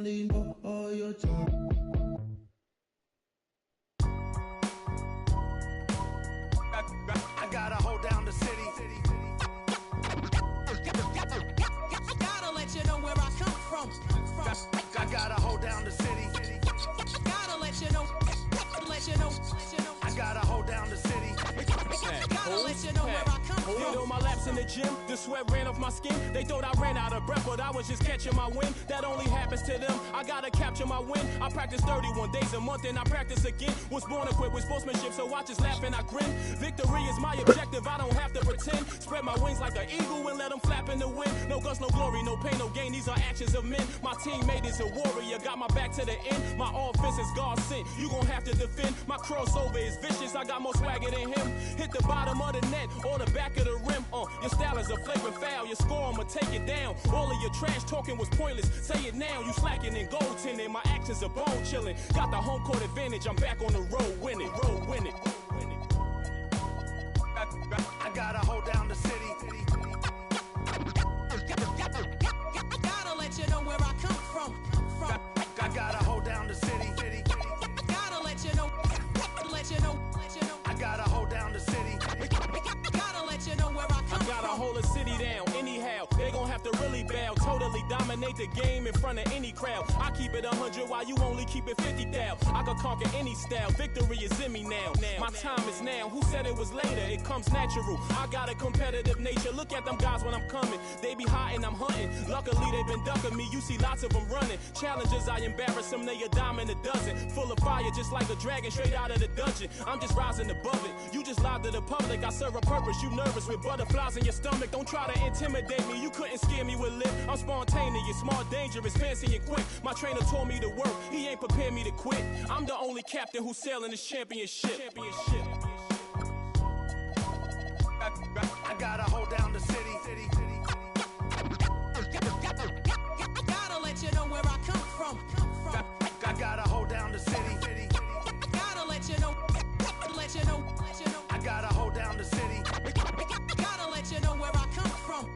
only know all your time. I gotta hold down the city. Gotta let you know where I come from. I gotta hold down the city. Gotta let you know. I gotta hold down the city. Gotta let you know where I come from. Did all my laps in the gym, the sweat ran off my skin. They thought I ran out of breath, but I was just catching my wind. That only happens to them. I gotta capture my win. I practice 31 days a month and I practice again. Was born equipped with sportsmanship, so I just laugh and I grin. Victory is my objective, I don't have to pretend. Spread my wings like an eagle and let them flap in the wind. No guts, no glory, no pain, no gain. These are actions of men. My teammate is a warrior, got my back to the end. My offense is God sent. You gon' have to defend. My crossover is vicious, I got more swagger than him. Hit the bottom of the net or the back of the rim. Your style is a flagrant foul, your score, I'ma take it down. All of your trash talking was pointless, say it now. You slacking in goaltending, my actions are bone chilling. Got the home court advantage, I'm back on the road winning. I gotta hold down the city. Gotta let you know where I come from. I gotta hold down the city. Gotta let you know. I gotta hold down the city. Gotta let you know where I come from. I gotta hold a city down anyhow. They gon' have to really bow. Totally dominate the game in front of any crowd. I keep it 100 while you only keep it 50 thou. I could conquer any style. Victory is in me now. My time is now. Who said it was later? It comes natural. I got a competitive nature. Look at them guys when I'm coming. They be hot and I'm hunting. Luckily they been ducking me. You see lots of them running. Challenges I embarrass them. They a dime in a dozen. Full of fire just like a dragon straight out of the dungeon. I'm just rising above it. You just lied to the public. I serve a purpose. You nervous with butterflies in your stomach. Don't try to intimidate me. You couldn't scare me with lip. I'm spontaneous, smart, dangerous, fancy and quick. My trainer told me to work. He ain't prepared me to quit. I'm the only captain who's sailing this championship. I gotta hold down the city. Gotta let you know where I come from. I gotta hold down the city. Gotta let you know. I gotta hold down the city. Gotta let you know where I come from.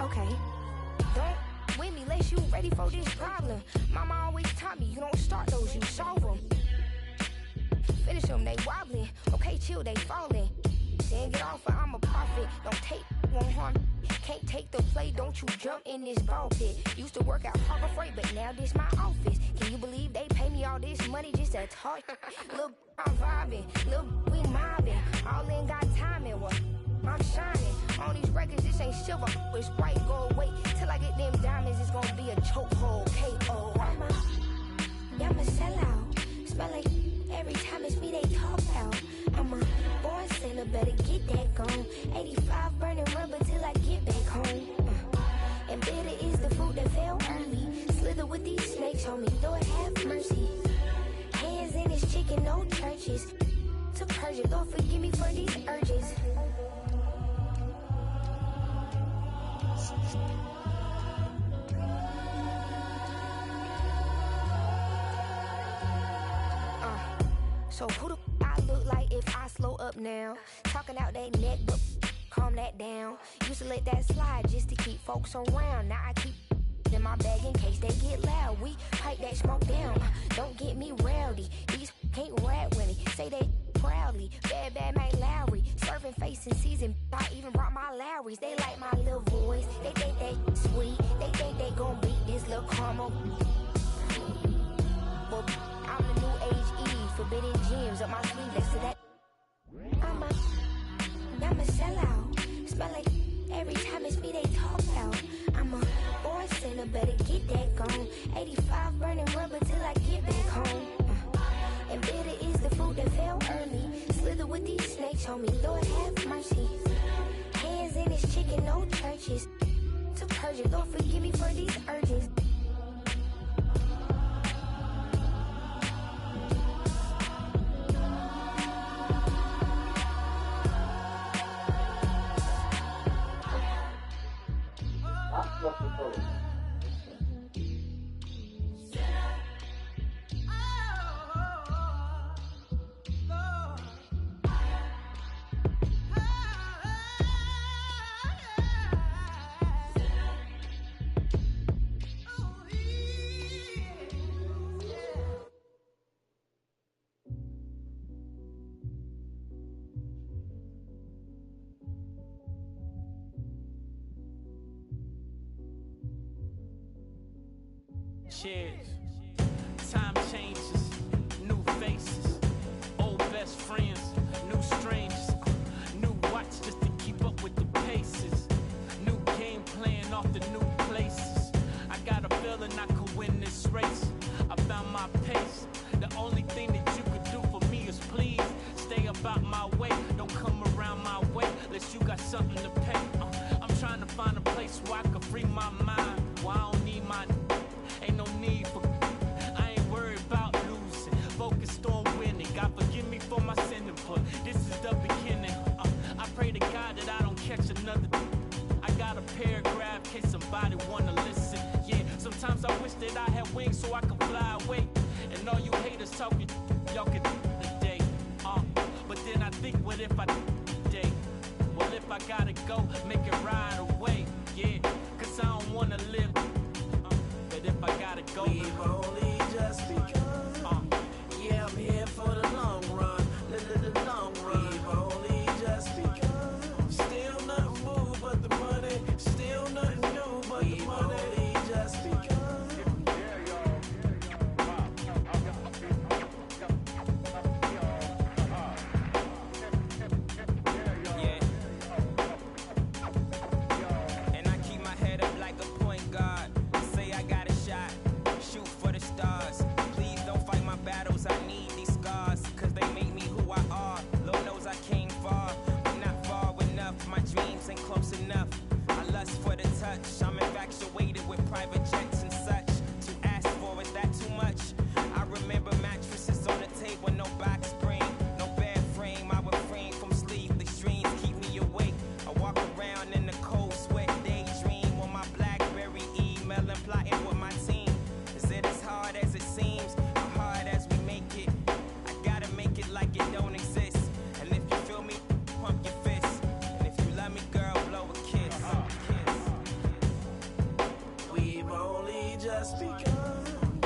Okay, don't with me unless you ready for this problem. Mama always taught me you don't start those, you solve them. Finish them, they wobbling. Okay, chill, they falling. Then get off, I'm a prophet. Don't take, won't harm. Can't take the play, don't you jump in this ball pit. Used to work out Harbor Freight, but now this my office. Can you believe they pay me all this money just to talk? Look, I'm vibing, look, we mobbing. All in got timing, what? I'm shining. On these records, this ain't silver, it's white gold. Wait till I get them diamonds, it's gonna be a chokehold. K.O. I'm a sellout. Smell like every time it's me they talk about. I'm a born sinner, better get that gone. 85 burning rubber till I get back home. And bitter is the fruit that fell early. Slither with these snakes, homie, Lord have mercy. Hands in his chicken, no churches. To purge it, Lord forgive me for these urges. So who the I look like if I slow up now? Talking out that neck, but calm that down. Used to let that slide just to keep folks around. Now I keep in my bag in case they get loud. We pipe that smoke down. Don't get me rowdy. These can't rap with me. Say they proudly. Bad Mike Lowry. Serving face in season. I even brought my Lowrys. They like my little voice. They think they sweet. They think they gon' beat this little caramel. Well, I'm the new age Eve. Forbidden gems up my sleeve. Next to that. I'm a sellout. Smell like every time it's me they talk out. I'm a born sinner, better get that gone. 85 burning and rubber till I get back home. And bitter is the fruit that fell early. Slither with these snakes on me, Lord have mercy. Hands in this chicken, no churches. To purge it, Lord forgive me for these urges. Cheers. Time changes, new faces, old best friends, new strangers, new watch just to keep up with the paces, new game plan off the new places. I got a feeling I could win this race. I found my pace. The only thing that you could do for me is please stay about my way. Don't come around my way unless you got something to pay. I'm trying to find a place where I can free my mind. Where I don't need my ain't no need for I ain't worried about losing. Focused on winning. God forgive me for my sinning, but this is the beginning. I pray to God that I don't catch another. I got a paragraph in case somebody wanna listen. Yeah, sometimes I wish that I had wings so I could fly away. And all you haters talking, y'all could today. But then I think, what if I today? Well, if I gotta go, make it right away. Yeah, cause I don't wanna live. If I gotta go, we've only just begun. Yeah, I'm here for the long run, the long run. We've only just begun. Still nothing moved but the money. Still nothing new but the money. We've only just begun. I'm infatuated with private jets and such. To ask for, is that too much? I remember mattresses on the table, no box spring, no bed frame. I refrain from sleepless dreams, keep me awake. I walk around in the cold sweat, daydream on my BlackBerry, emailing, plotting with my team. Is it as hard as it seems, or hard as we make it? I gotta make it like it don't exist. And if you feel me, pump your fist. And if you love me, girl, blow a kiss. We've only just begun.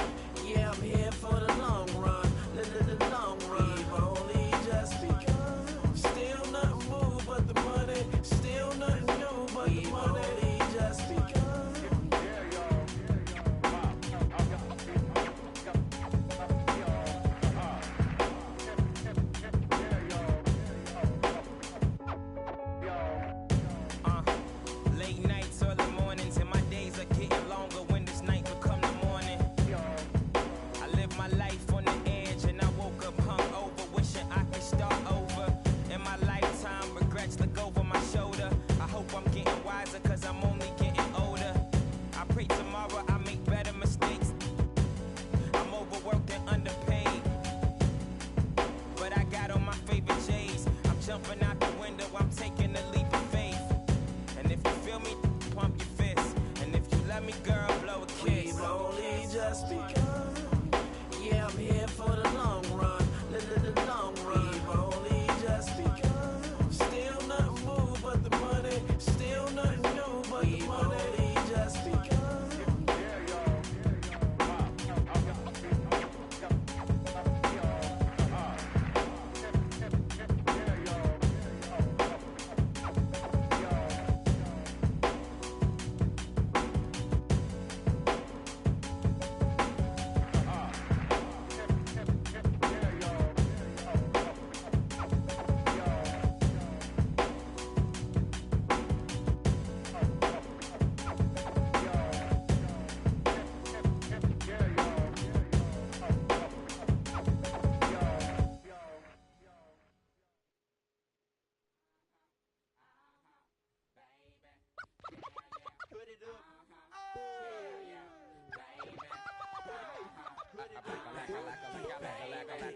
Yeah, I'm here for the long run, the long run. We've only just begun. Still nothing moved but the money. Still nothing new but the money. We've only just begun. Late nights, early mornings, and my days are getting longer when this night become the morning. I live my life on the edge, and I woke up hungover, wishing I could start over. In my lifetime, regrets look over my shoulder. I hope I'm getting wiser, cause I'm only getting older. I pray tomorrow I make better mistakes. I'm overworked and underpaid, but I got on my favorite J's. I'm jumping out the window, I'm taking a leap of faith. And if you feel me, pump your fist. And if you love me, girl, blow a kiss. We've only just begun. Yeah, I'm here for the long run, the long run. We've only just begun. Still nothing moved but the money. Still nothing new but the money. We've only just begun.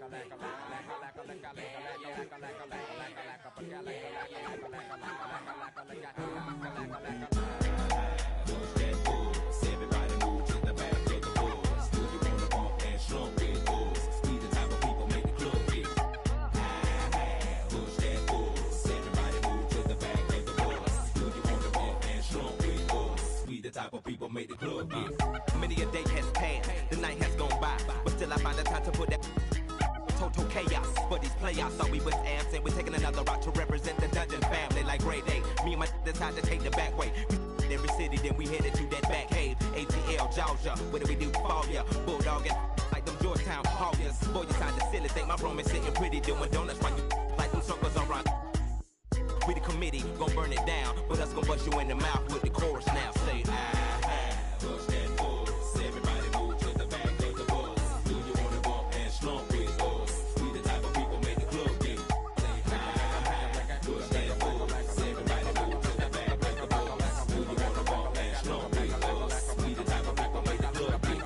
Everybody move to the back of the bus. Do you wanna bump and slump with us? We the type of people make the club get push that bus. Everybody move to the back of the bus. Do you wanna bump and slump with us? We the type of people make the club get. Many a day has passed, the night has gone by, but still I find the time to put that total chaos. For these playoffs, thought we was absent. We're taking another route to represent the Dungeon family like grade A. Me and my decide to take the back way. Every city, then we headed to that back cave. ATL, Georgia, what do we do for ya? Bulldogging like them Georgetown Hoggers. Boy, you sound silly, think my room is sitting pretty, doing donuts while you like them circles around. We the committee, gon' burn it down, but us gon' bust you in the mouth with the chorus now. Say, push that bus. Everybody move to the back of the bus. Do you wanna bump and slump with us? We the type of people make the club get. Push that bus. Everybody move to the back of the bus. Do you wanna bump and slump with us? We the type of people make the club get.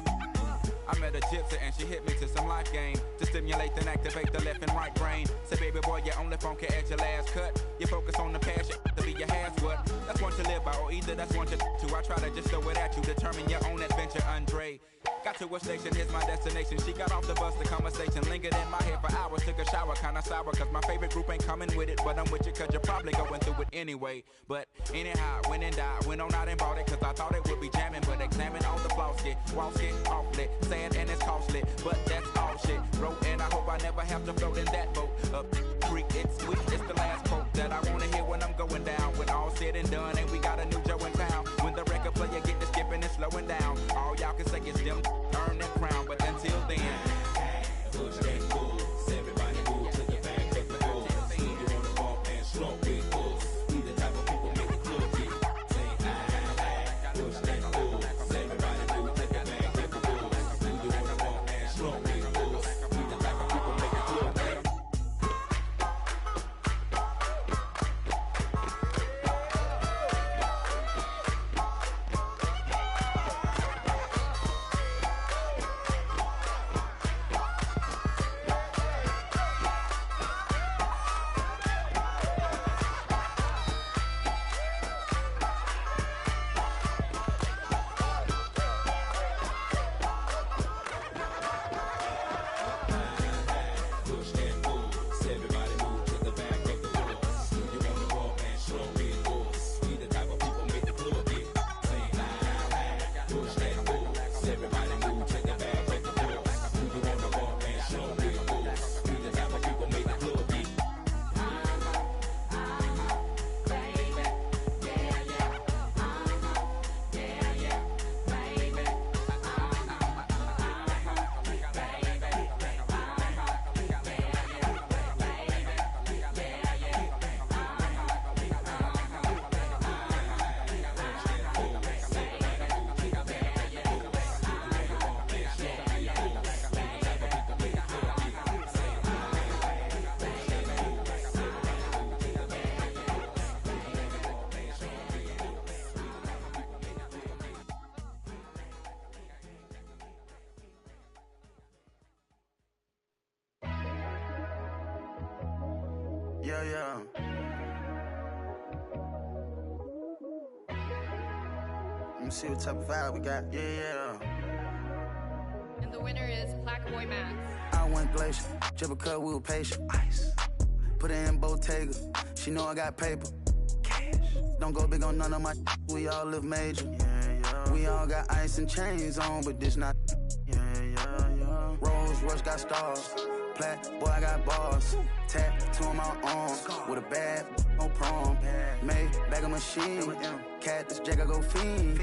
I met a gypsy and she hit me to some life game to stimulate and activate the left and right brain. Say, baby boy, you only phone can add your last cut. You focus on the passion to be your has what. That's one to live by, or either that's one to two. I try to just throw it at you, determine your own adventure, Andre. Got to a station, here's my destination. She got off the bus, the conversation lingered in my head for hours. Took a shower, kinda sour, cause my favorite group ain't coming with it. But I'm with you, cause you're probably going through it anyway. But anyhow, went and died, went on out and bought it, cause I thought it would be jamming. But examine all the flaws, get walls get awfully sad and it's costly. But that's all shit, wrote, and I hope I never have to float in that boat. Up creek, it's sweet, it's the last quote that I wanna hear when I'm going down. When all said and done, and we got a new Joe in town. When the record player get to skipping and slowing down, all y'all can say is them earn that crown. But until then, push that bus. Everybody move to the back of the bus. Do you wanna bump and slump with us? We the type of people make the club get. Say push that bus. Everybody move to the back of the bus. Do you wanna bump and slump with us? We the type of people make the club get. Push that bus. Everybody move to the back of the bus. Do you wanna bump and slump with us? We the type of people make the club get. Say push that bus. Everybody move to the back of the bus. Do you wanna bump and slump with us? We the type of people make the club get. Yeah. Let me see what type of vibe we got. Yeah. And the winner is Black Boy Max. I went glacier, dribble cut, we were patient. Ice. Put it in Bottega. She know I got paper. Cash. Don't go big on none of my we all live major. Yeah. We all got ice and chains on, but this not. Yeah. Rolls Royce got stars. Plat, boy, I got bars. Tattoo on my arm. With a bad, no prom. Made bag of machine. Cat, this Jack, I go fiend.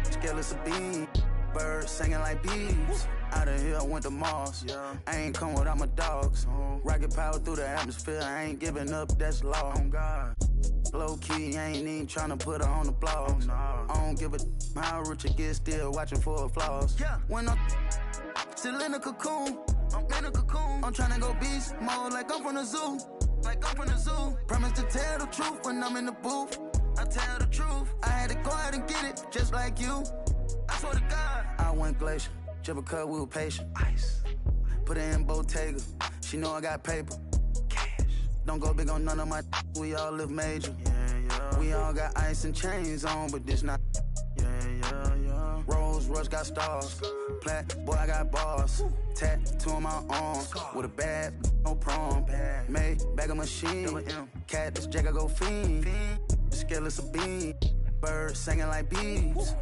Scaleless a bean. Birds singing like bees. Out of here, I went to Mars. I ain't come without my dogs. Rocket power through the atmosphere. I ain't giving up, that's law. Oh, God. Low key, I ain't even tryna put her on the blogs. I don't give a how rich it gets, still watching for her flaws. When I'm still in a cocoon, I'm in a cocoon. I'm tryna go beast mode like I'm from the zoo. Promise to tell the truth when I'm in the booth. I tell the truth. I had to go out and get it, just like you. I swear to God. I went glacier, dribble cut, we were patient. Ice. Put it in Bottega. She know I got paper. Cash. Don't go big on none of my. We all live major. We all got ice and chains on, but this not. Rolls Royce got stars. Plat, boy, I got bars. Tattoo on my arm. With a bad, no prom. Made bag of machine. Cat, this Jack, I go fiend. Scaleless a bean. Birds singing like bees.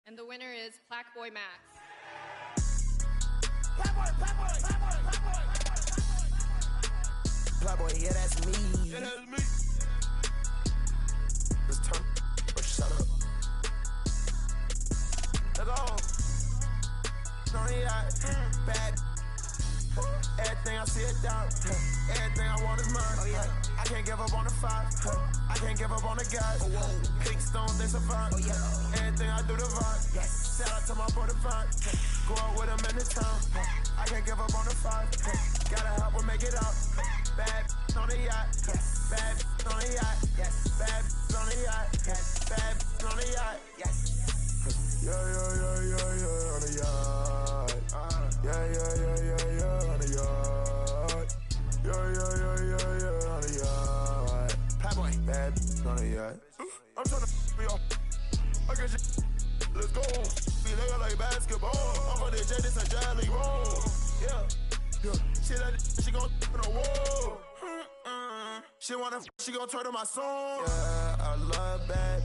And the winner is Black Boy Max. Playboy, yeah, that's me. Yeah, that's me. Let's turn. Oh, shut up. Let's go. Don't bad. Everything I see it down. Everything I want is mine. Oh, yeah. I can't give up on the five. I can't give up on the guys. Big stones, they survive. Oh, yeah. Everything I do the vibe. Yes. Shout out to my brother Vine. Go out with him in the town. I can't give up on the five. Gotta help her make it out. Bad on the yacht. Yes. Bad on the yacht. Yes. Bad on the yacht. Yes. Bad on the yacht. Yes. Yeah, on the yacht. Yeah, on the yacht. Yeah, on the yacht. Playboy. Bad on the yacht. I'm tryna be on. I got you. Let's go. Be like basketball. I'm on the jet, it's a jelly roll. Yeah. She like she gon' in a wall. She gon' turn to my song. Yeah, I love bad.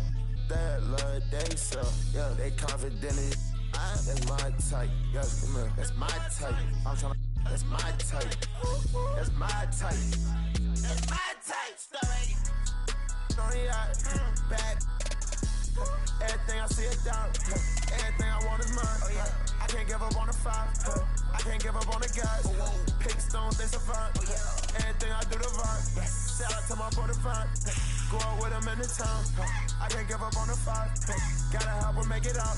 That love they so. Yeah, they confident in it. That's my type. Yeah, come here. That's my type. I'm tryna. That's my type. That's my type. That's my type. Story. On the yacht. Bad. Everything I see it down. Everything I want is mine. Oh, yeah. I can't give up on the five. I can't give up on the guys. Pick stones, they survive. Oh, yeah. Everything I do the vibe. Yes. Shout out to my brother Vine. Go out with him in the town. I can't give up on the five. Gotta help her make it out.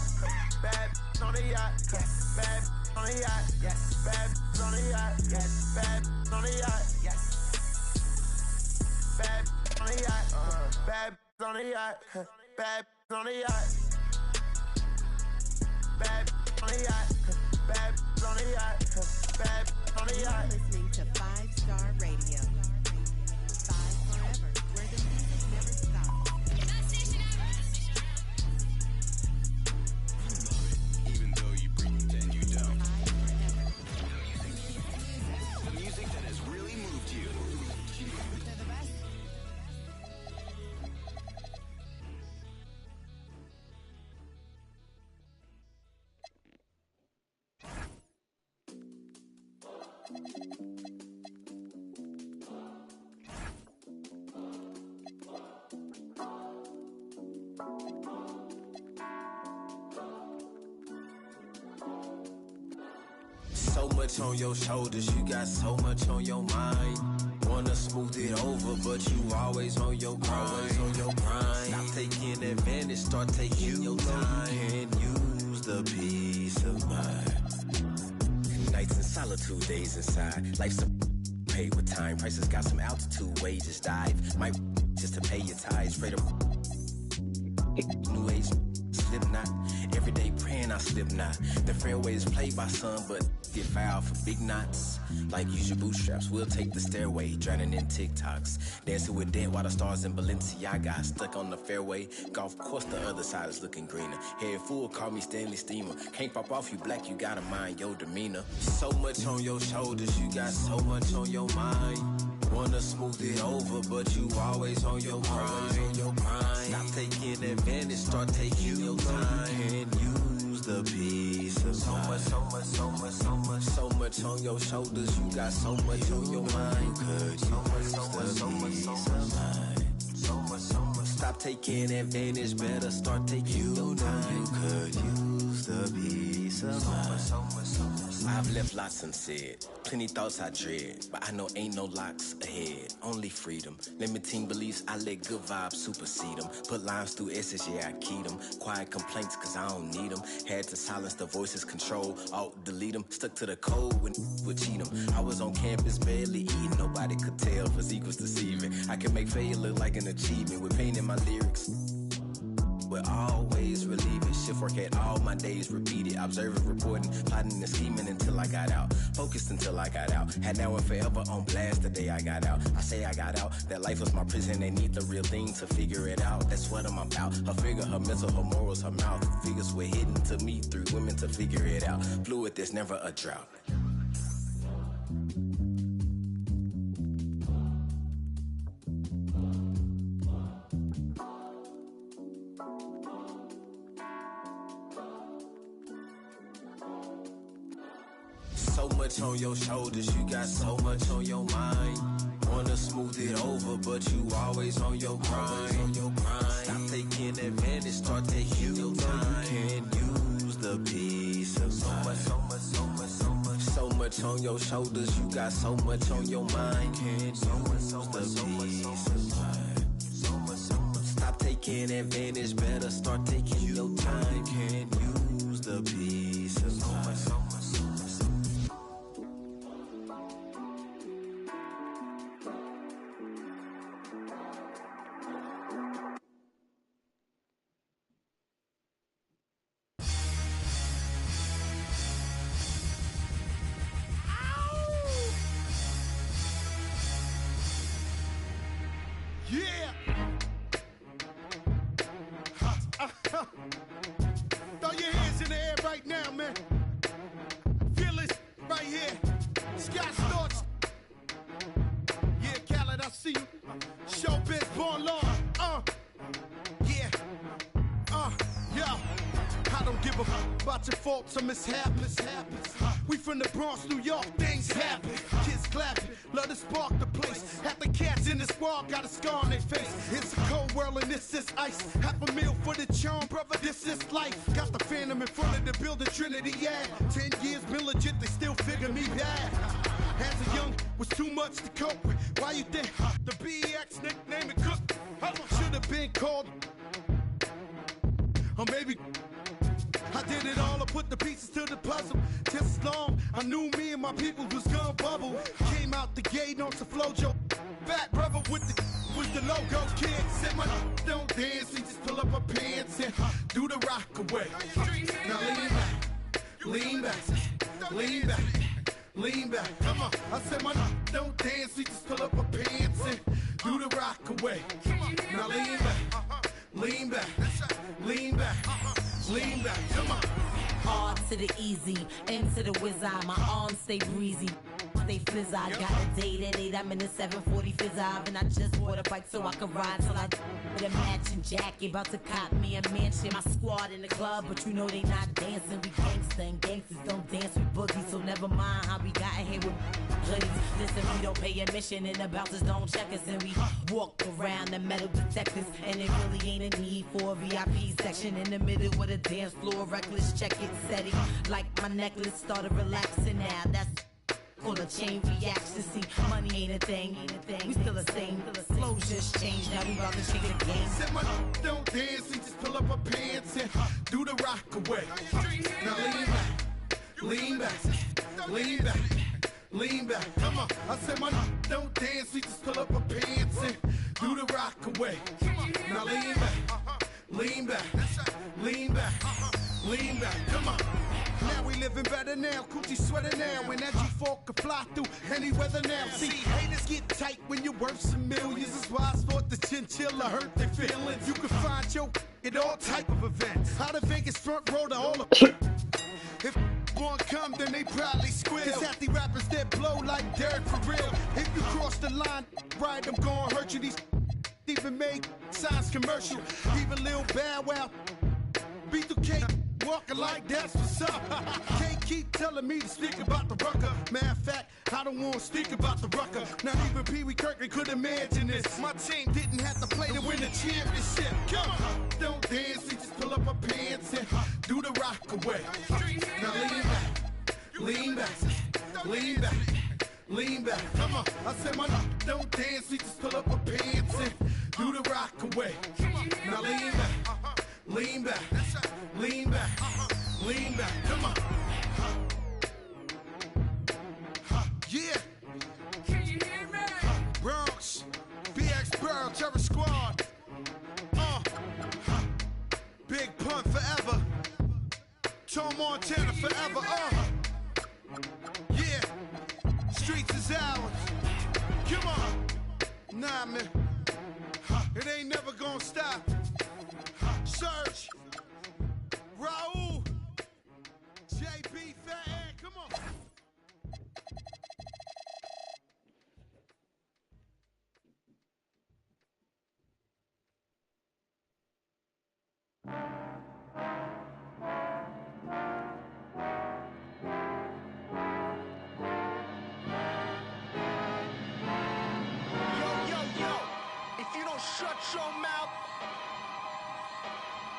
Bad on the yacht. Yes. Bad on the yacht. Yes. Bad on the yacht. Yes. Bad on the yacht. Yes. Bad on the yacht. Bad on the yacht. Bad on the yacht. Bad on the yacht. Bad on the yacht. Bad on the yacht. You're listening to 5-Star Radio. 5 forever, where the music never stops. Even though you pretend you don't. The music that has really moved you. They're the best. So much on your shoulders, you got so much on your mind. Wanna smooth it over, but you always on your grind. Stop taking advantage, start taking your time. And use the peace of mind. Nights in solitude, days inside. Life's a paid with time. Prices got some altitude, wages dive. Might just to pay your tithes. Pray to new age slip knot. Every day praying I slip knot. The fairway is played by some, but get fouled for big knots. Like use your bootstraps, we'll take the stairway. Drowning in TikToks. Dancing with dead while the stars in Balenciaga. Stuck on the fairway. Golf course, the other side is looking greener. Head full, call me Stanley Steamer. Can't pop off you black, you gotta mind your demeanor. So much on your shoulders, you got so much on your mind. Wanna smooth it over, but you always on your grind. Stop taking advantage, start taking your time. And use the peace of mind. So much on your shoulders, you got so much on your mind. Could you stop taking advantage, better start taking your time. You could use the peace of mind. I've left lots unsaid, plenty thoughts I dread, but I know ain't no locks ahead, only freedom. Limiting beliefs, I let good vibes supersede them. Put lines through S's, yeah, I keyed them. Quiet complaints, cause I don't need them. Had to silence the voices, control, alt, delete them. Stuck to the code when would cheat them. I was on campus, barely eating, nobody could tell physique was deceiving. I can make failure look like an achievement with pain in my lyrics. But always relieving. Shift work at all my days repeated. Observing, reporting, plotting and scheming until I got out. Focused until I got out. Had now and forever on blast the day I got out. I say I got out. That life was my prison. They need the real thing to figure it out. That's what I'm about. Her figure, her mental, her morals, her mouth. Figures were hidden to me through women to figure it out. Fluid, there's never a drought. So much on your shoulders, you got so much on your mind. Wanna smooth it over, but you always on your grind. Stop taking advantage, start taking your time. You can use the peace of mind. So much on your shoulders, you got so much on your mind. Can't use the peace of mind. Stop taking advantage, better start taking your time. Can't use the peace of mind. Throw your hands in the air right now, man. Feel it right here. Sky Storch. Yeah, Khaled, I see you. Showbiz, born law. Yeah. Yo. I don't give a fuck about your faults or mishaps. We from the Bronx, New York, things happen. Kids clapping, love to spark the place. Half the cats in the squad got a scar on their face. It's a cold world and this is ice. $500,000 for the charm, brother, this is life. Got the Phantom in front of the building, Trinity, yeah. 10 years been legit, they still figure me bad. As a young, was too much to cope with. Why you think the BEX nickname it Cook? Should have been called, or maybe I did it all, I put the pieces to the puzzle. Just as long, I knew me and my people was gonna bubble. Came out the gate on some flojo. Fat brother with the logo kid. Said my don't dance, we just pull up our pants and do the rock away. Now lean back, lean back, lean back. Come on, I said my don't dance, we just pull up our pants and do the rock away. Now lean back, lean back, lean back. Lean back, come on. R to the easy, N to the whiz-eye. My arms stay breezy, stay fizz. I got a date at 8, I'm in the 740 fizz-eye. And I just bought a bike so I can ride till I with a matching jacket. About to cop me a mansion. My squad in the club, but you know they not dancing. We gangsta and gangsters don't dance with boogies. So never mind how we got in here with hoodies. Listen, we don't pay admission and the bouncers don't check us. And we walk around the metal detectors. And it really ain't a need for a VIP section in the middle with a dance floor. Reckless, check it, steady. Like my necklace started relaxing now. That's full of chain reaction. See, money ain't a thing. We still the same. Flows just changed. Now we about to shake the game. Said my don't dance, we just pull up our pants and do the rock away. Now lean back, lean back, lean back. Come on, I said my don't dance, we just pull up our pants and do the rock away. Now lean back, lean back, lean back, lean back. Come on. Now we living better now, coochie sweater now, and that G4 can fly through any weather now. See, haters get tight when you're worth some millions. That's why I thought the chinchilla hurt their feelings. You can find your at all type of events. Out of Vegas front row to all the if one come, then they probably squeal. Cause half the rappers that blow like Derek for real. If you cross the line, right, I'm gonna hurt you. These even made signs commercial. Even Lil Bow Wow, B2K. Walking like that's what's up. Can't keep telling me to speak about the rucker. Matter of fact, I don't want to speak about the rucker. Not even Pee Wee Kirkland could imagine this. My team didn't have to play to win the championship. Come on, don't dance, we just pull up our pants and do the rock away. Now lean back, lean back, lean back. Come on, I said my don't dance, we just pull up our pants and do the rock away. Now lean back, lean back, lean back, lean back. Come on. Yeah. Can you hear me? Bronx, BX Pearl, Terror Squad. Big Pun forever. Tom Montana forever. Yeah. Streets is ours. Come on. Nah, man. It ain't never gonna stop. Search. Raul. JB Fat Ed. Come on. Shut your mouth.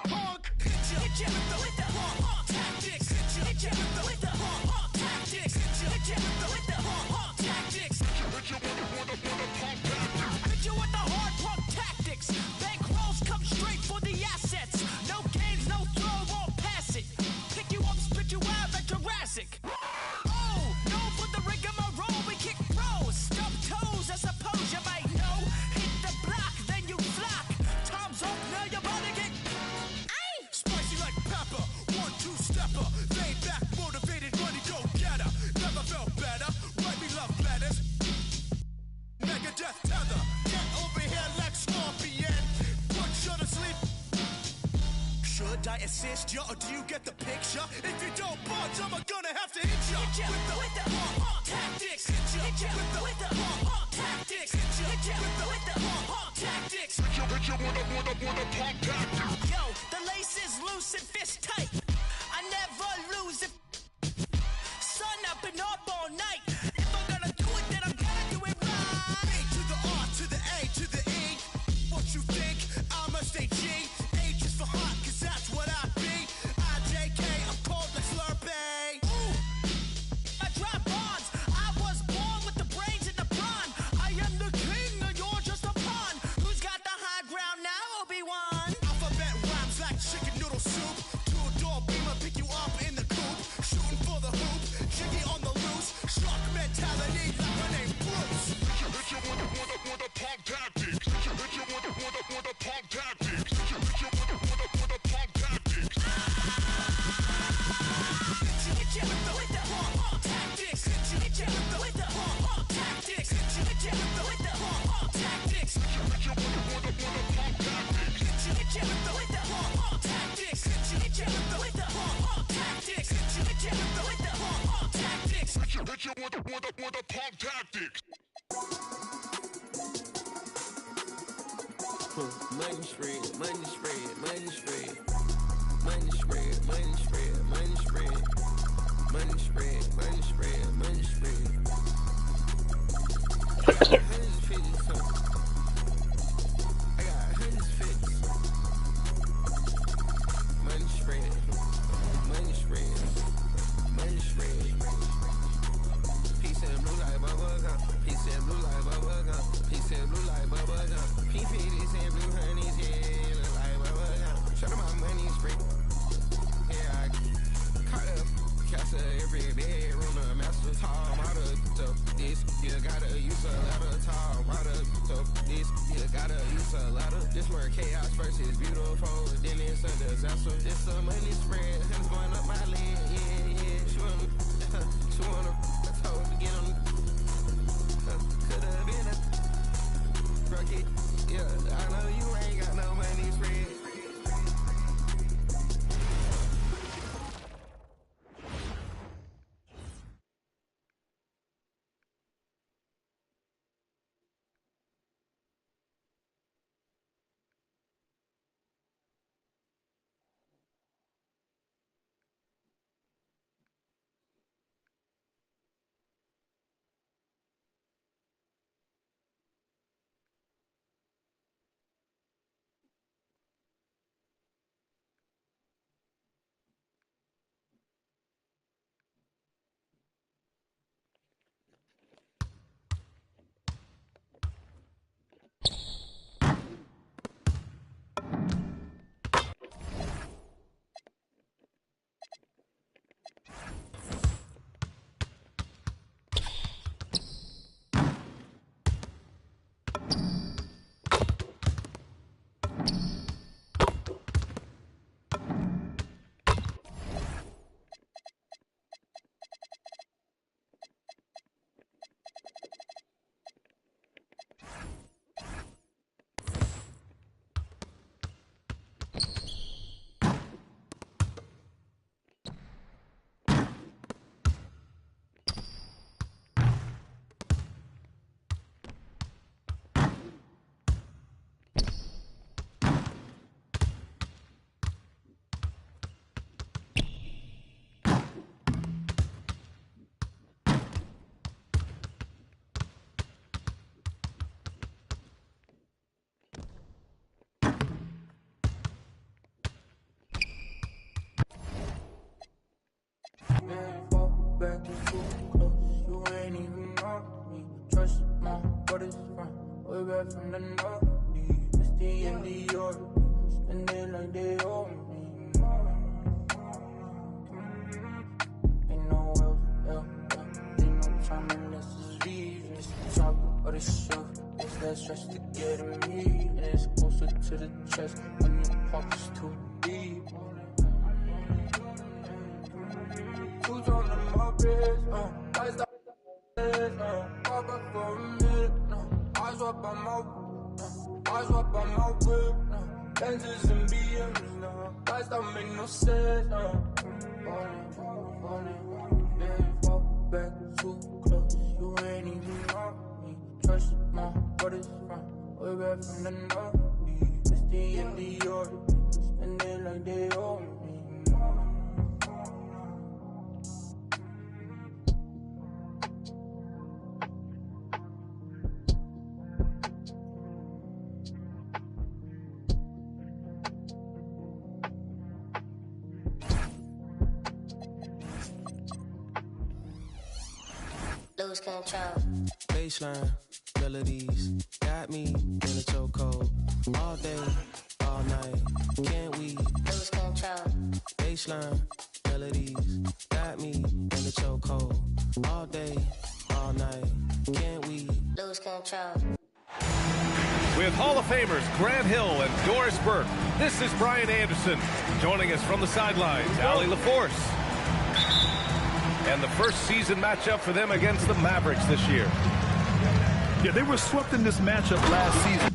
Punk. Hit ya with the hard tactics. Hit ya with the hard tactics. Hit ya with the hard tactics. Hit you with the punk tactics. Hit you with the hard punk tactics. Bankrolls come straight for the assets. No games, no throw, won't pass it. Pick you up, spit you out like Jurassic. Oh, no for the rigmarole, we kick pros. Stub toes, I suppose you might know. Hit the block. Time's up, now you're about to get spicy like pepper, 1-2-stepper, laid back, motivated, money go getter. Never felt better, write me love letters. Megadeth tether, get over here like Scorpion. Put you to sleep. Should I assist ya or do you get the picture? If you don't budge, I'm gonna have to hit ya. Hit ya with the hard tactics. Hit ya with the hard tactics. Hit ya with the hard tactics. Hit ya with the punk tactics. Yo, the lace is loose and fist tight. I never lose it. Sun up and up all night. If I'm gonna do it, then I'm gonna do it right. B to the R to the A to the E. What you think? I'm a state G. H is for hot, cause that's what I be. IJK, I'm cold like Slurpee. Ooh, I drop bonds. I was born with the brains and the brawn. I am the king, and you're just a pawn. Who's got the high ground now, Obi-Wan? Alphabet rhymes like chicken noodle soup. Two-door beamer, pick you up in the coop. Shooting for the hoop, jiggy on the loose. Shark mentality like my name Bruce. Hit you with the punk tactics. Hit you with the punk tactics. Hit you with the punk tactics. Hit you with the hard tactics. Hit you with the hard tactics. Hit you with the hard tactics. Hit you with the punk tactics. Hit you with the hard tactics. Hit you with the hard tactics. Hit you with the hard tactics. Hit you with the punk tactics. Money spread, money spread, money spread, money spread, money spread, money spread, money spread, money spread, money spread. I got 150 something. I got 150. Money spread, money spread, money spread. Peace and blue like bubble gum. Peace and blue like bubble gum. Peace and blue like bubble gum. P50s and blue honeys, yeah, look like bubble gum. Show them my money spread. Yeah, I caught up. Castle every bedroom, the master tall model. So this, you gotta use a ladder. Tall model. So this, you gotta use a ladder. This more chaos versus beautiful. Then it's a disaster. This a money spread. Hands going up my leg. Yeah, yeah. She wanna told to get on. Could've been a rocket. Yeah, I know you ain't got no money spread. ain't even know me. Trust my brothers from way back from the north. Misty and Dior, spend it like they owe me. Ain't no else, ain't no time unless it's leave. It's the top of the shelf, it's that stretch to get at me. And it's closer to the chest when your pocket's too deep. Who's on the moped? I stop walk up for a minute, I swap on my whip, Benzes and BMs, I stop make no sense, yeah, fall back too close, you ain't even know me. Trust my brothers from way back from the north. Misty and Dior, spend it like they owe me. Lose control. Baseline, melodies, got me in a chokehold. All day, all night, can't we? Lose control. Baseline, melodies, got me in a chokehold. All day, all night, can't we? Lose control. With Hall of Famers Grant Hill and Doris Burke, this is Brian Anderson. Joining us from the sidelines, Allie LaForce. And the first season matchup for them against the Mavericks this year. Yeah, they were swept in this matchup last season.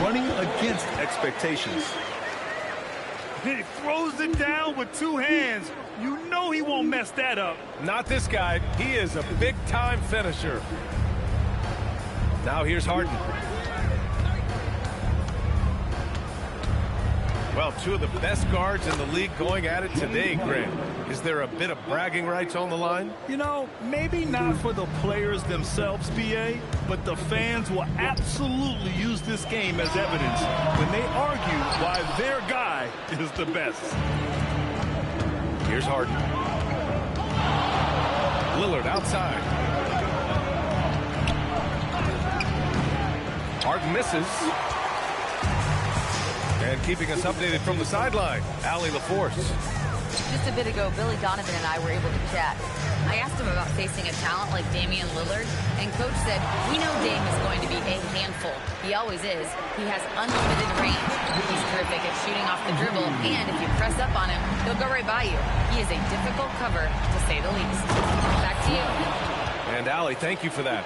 Running against expectations. He throws it down with two hands. You know he won't mess that up. Not this guy. He is a big-time finisher. Now here's Harden. Well, two of the best guards in the league going at it today, Grant. Is there a bit of bragging rights on the line? You know, maybe not for the players themselves, PA, but the fans will absolutely use this game as evidence when they argue why their guy is the best. Here's Harden. Lillard outside. Harden misses. And keeping us updated from the sideline, Allie LaForce. Just a bit ago, Billy Donovan and I were able to chat. I asked him about facing a talent like Damian Lillard, and Coach said, we know Dame is going to be a handful. He always is. He has unlimited range. He's terrific at shooting off the dribble, and if you press up on him, he'll go right by you. He is a difficult cover, to say the least. Back to you. And Allie, thank you for that.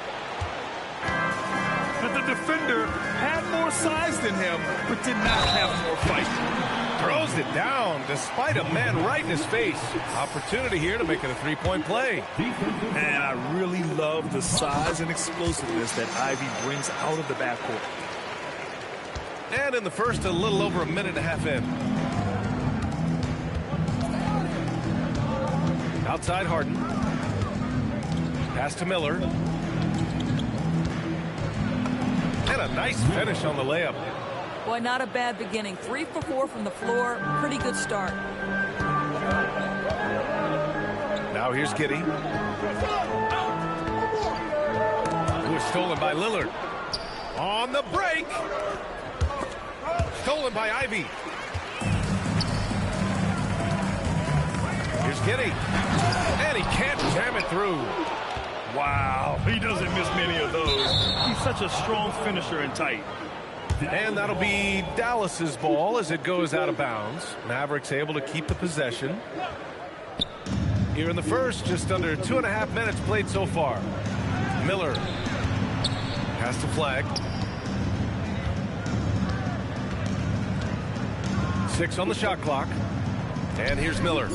But the defender had more size than him, but did not have more fight. Throws it down despite a man right in his face. Opportunity here to make it a three-point play. And I really love the size and explosiveness that Ivy brings out of the backcourt. And in the first, a little over a minute and a half in. Outside Harden. Pass to Miller. And a nice finish on the layup. Boy, not a bad beginning. 3 for 4 from the floor. Pretty good start. Now here's Giddey. Who is stolen by Lillard. On the break. Stolen by Ivy. Here's Giddey. And he can't jam it through. Wow, he doesn't miss many of those. He's such a strong finisher and tight. And that'll be Dallas's ball as it goes out of bounds. Mavericks able to keep the possession. Here in the first, just under 2.5 minutes played so far. Miller has to flag. 6 on the shot clock. And here's Miller.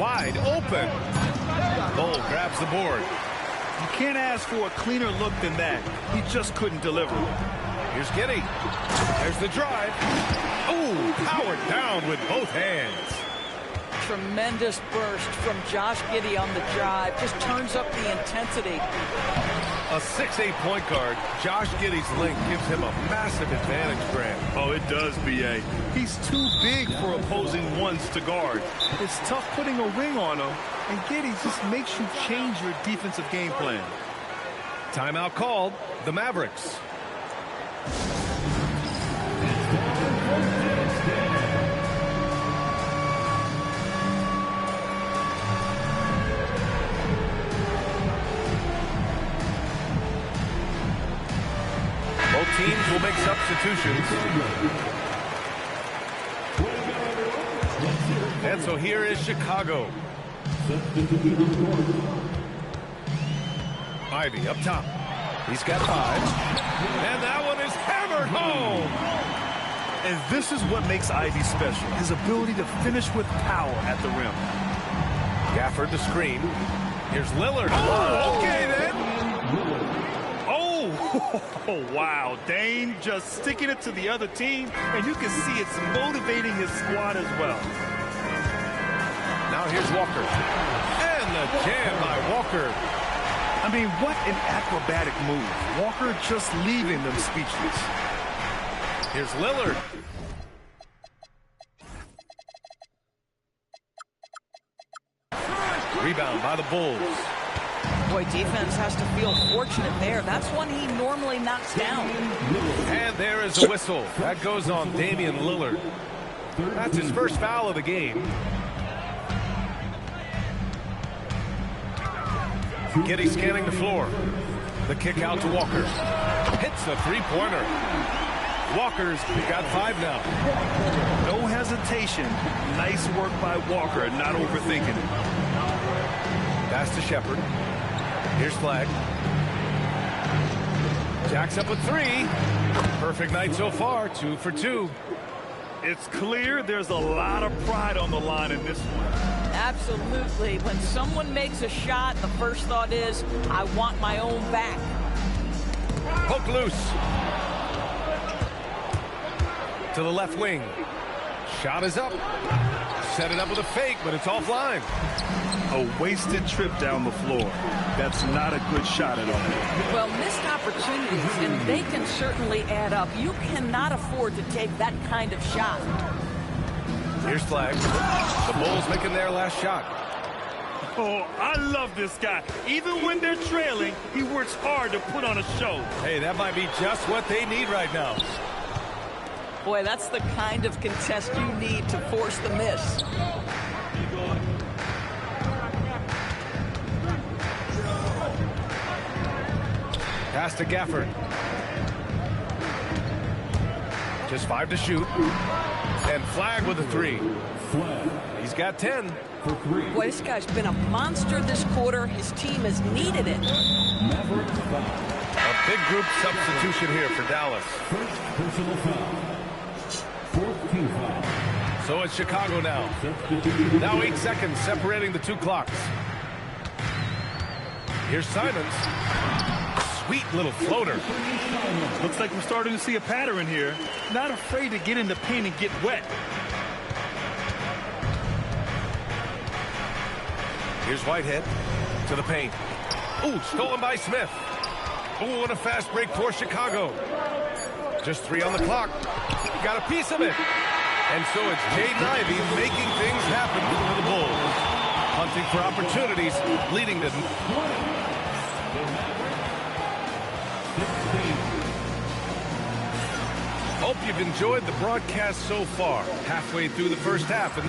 wide open. Bull grabs the board. You can't ask for a cleaner look than that. He just couldn't deliver. Here's Giddey. There's the drive. Ooh, powered down with both hands. Tremendous burst from Josh Giddey on the drive. Just turns up the intensity. A 6'8" point guard, Josh Giddey's length gives him a massive advantage, Grant. Oh, it does, B.A. He's too big for opposing ones to guard. It's tough putting a ring on him, and Giddey just makes you change your defensive game plan. Timeout called, the Mavericks. Both teams will make substitutions. And so here is Chicago. Ivey up top. He's got 5. And that one is hammered home. And this is what makes Ivey special, his ability to finish with power at the rim. Gafford the screen. Here's Lillard. Oh, okay then. Oh, wow. Dame just sticking it to the other team, and you can see it's motivating his squad as well. Now here's Walker. And the jam by Walker. I mean, what an acrobatic move. Walker just leaving them speechless. Here's Lillard. Rebound by the Bulls. Boy, defense has to feel fortunate there. That's one he normally knocks down. And there is a whistle. That goes on Damian Lillard. That's his first foul of the game. Giddey scanning the floor. The kick out to Walker. Hits the three-pointer. Walker's got 5 now. No hesitation. Nice work by Walker, not overthinking it. Pass to Shepherd. Here's Flag. Jacks up with 3. Perfect night so far, 2 for 2. It's clear there's a lot of pride on the line in this one. Absolutely. When someone makes a shot, the first thought is, I want my own back. Poke loose. To the left wing. Shot is up. Set it up with a fake, but it's offline. A wasted trip down the floor. That's not a good shot at all. Well, missed opportunities, and they can certainly add up. You cannot afford to take that kind of shot. Here's Flag. The Bulls making their last shot. Oh, I love this guy. Even when they're trailing, he works hard to put on a show. Hey, that might be just what they need right now. Boy, that's the kind of contest you need to force the miss. Pass to Gafford. Just 5 to shoot. And Flag with a 3. He's got 10. Boy, this guy's been a monster this quarter. His team has needed it. A big group substitution here for Dallas. So it's Chicago now. Now 8 seconds separating the 2 clocks. Here's Simons. Sweet little floater. Looks like we're starting to see a pattern here. Not afraid to get in the paint and get wet. Here's Whitehead to the paint. Ooh, stolen by Smith. Ooh, and a fast break for Chicago. Just 3 on the clock. Got a piece of it. And so it's Jaden Ivey making things happen for the Bulls. Hunting for opportunities, leading to... Hope you've enjoyed the broadcast so far. Halfway through the first half. And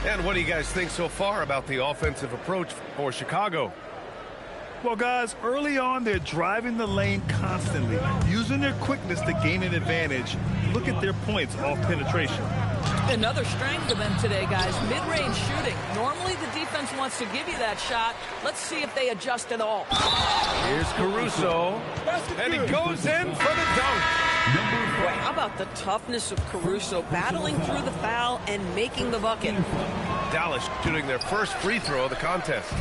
And what do you guys think so far about the offensive approach for Chicago? Well, guys, early on, they're driving the lane constantly, using their quickness to gain an advantage. Look at their points off penetration. Another strength of them today, guys, mid-range shooting. Normally the defense wants to give you that shot. Let's see if they adjust at all. Here's Caruso, and he goes in for the dunk. Boy, how about the toughness of Caruso, battling through the foul and making the bucket. Dallas shooting their first free throw of the contest.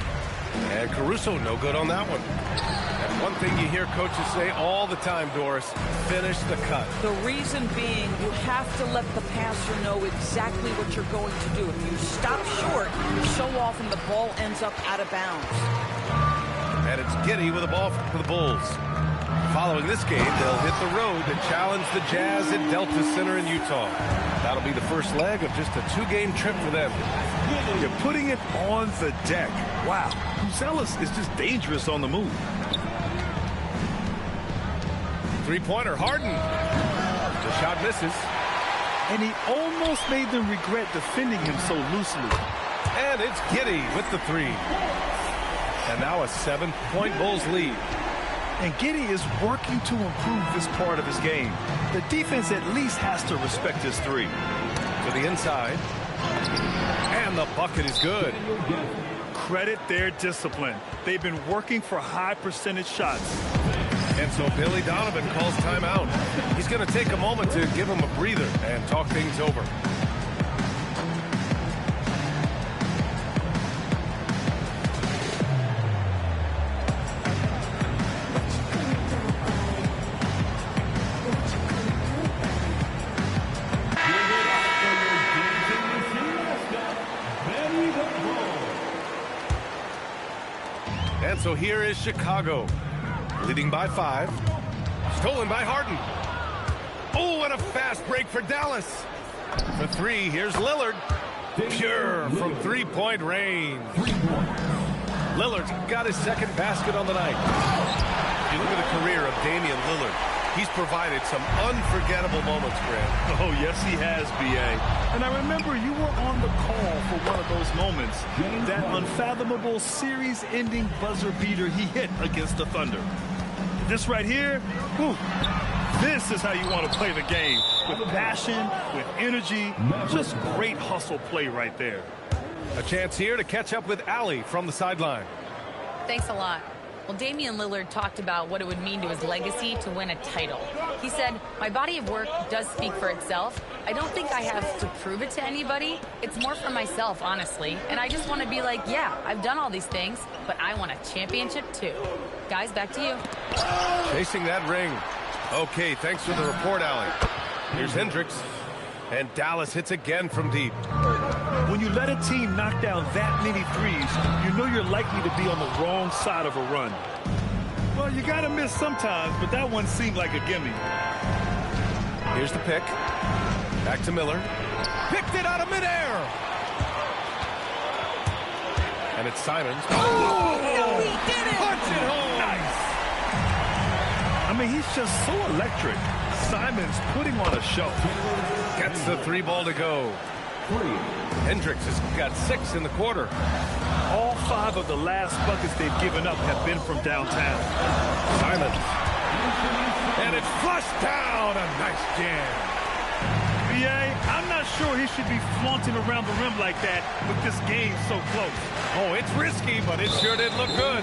And Caruso, no good on that one. And one thing you hear coaches say all the time, Doris, finish the cut. The reason being, you have to let the passer know exactly what you're going to do. If you stop short, so often the ball ends up out of bounds. And it's Giddey with the ball for the Bulls. Following this game, they'll hit the road to challenge the Jazz at Delta Center in Utah. That'll be the first leg of just a 2-game trip for them. You're putting it on the deck. Wow. Uzelis is just dangerous on the move. Three-pointer, Harden. The shot misses. And he almost made them regret defending him so loosely. And it's Giddey with the three. And now a 7-point Bulls lead. And Giddey is working to improve this part of his game. The defense at least has to respect his three. To the inside. And the bucket is good. Credit their discipline. They've been working for high percentage shots. And so Billy Donovan calls timeout. He's going to take a moment to give him a breather and talk things over. And so here is Chicago, leading by 5. Stolen by Harden. Oh, and a fast break for Dallas. For 3, here's Lillard. Pure from 3-point range. Lillard's got his second basket on the night. If you look at the career of Damian Lillard, he's provided some unforgettable moments, Grant. Oh, yes, he has, B.A. And I remember you were on the call for one of those moments. That unfathomable series-ending buzzer beater he hit against the Thunder. This right here, whew, this is how you want to play the game. With passion, with energy, just great hustle play right there. A chance here to catch up with Allie from the sideline. Thanks a lot. Well, Damian Lillard talked about what it would mean to his legacy to win a title. He said, my body of work does speak for itself. I don't think I have to prove it to anybody. It's more for myself, honestly. And I just want to be like, yeah, I've done all these things, but I want a championship too. Guys, back to you. Chasing that ring. Okay, thanks for the report, Allie. Here's Hendricks. And Dallas hits again from deep. When you let a team knock down that many threes, you know you're likely to be on the wrong side of a run. Well, you got to miss sometimes, but that one seemed like a gimme. Here's the pick. Back to Miller. Picked it out of midair. And it's Simons. Oh, he did it! Punch it home. Nice. I mean, he's just so electric. Simons putting on a show. Gets the 3 ball to go. Hendricks has got 6 in the quarter. All 5 of the last buckets they've given up have been from downtown. Simons. And it's flushed down. A nice jam. B.A., I'm not sure he should be flaunting around the rim like that with this game so close. Oh, it's risky, but it sure did look good.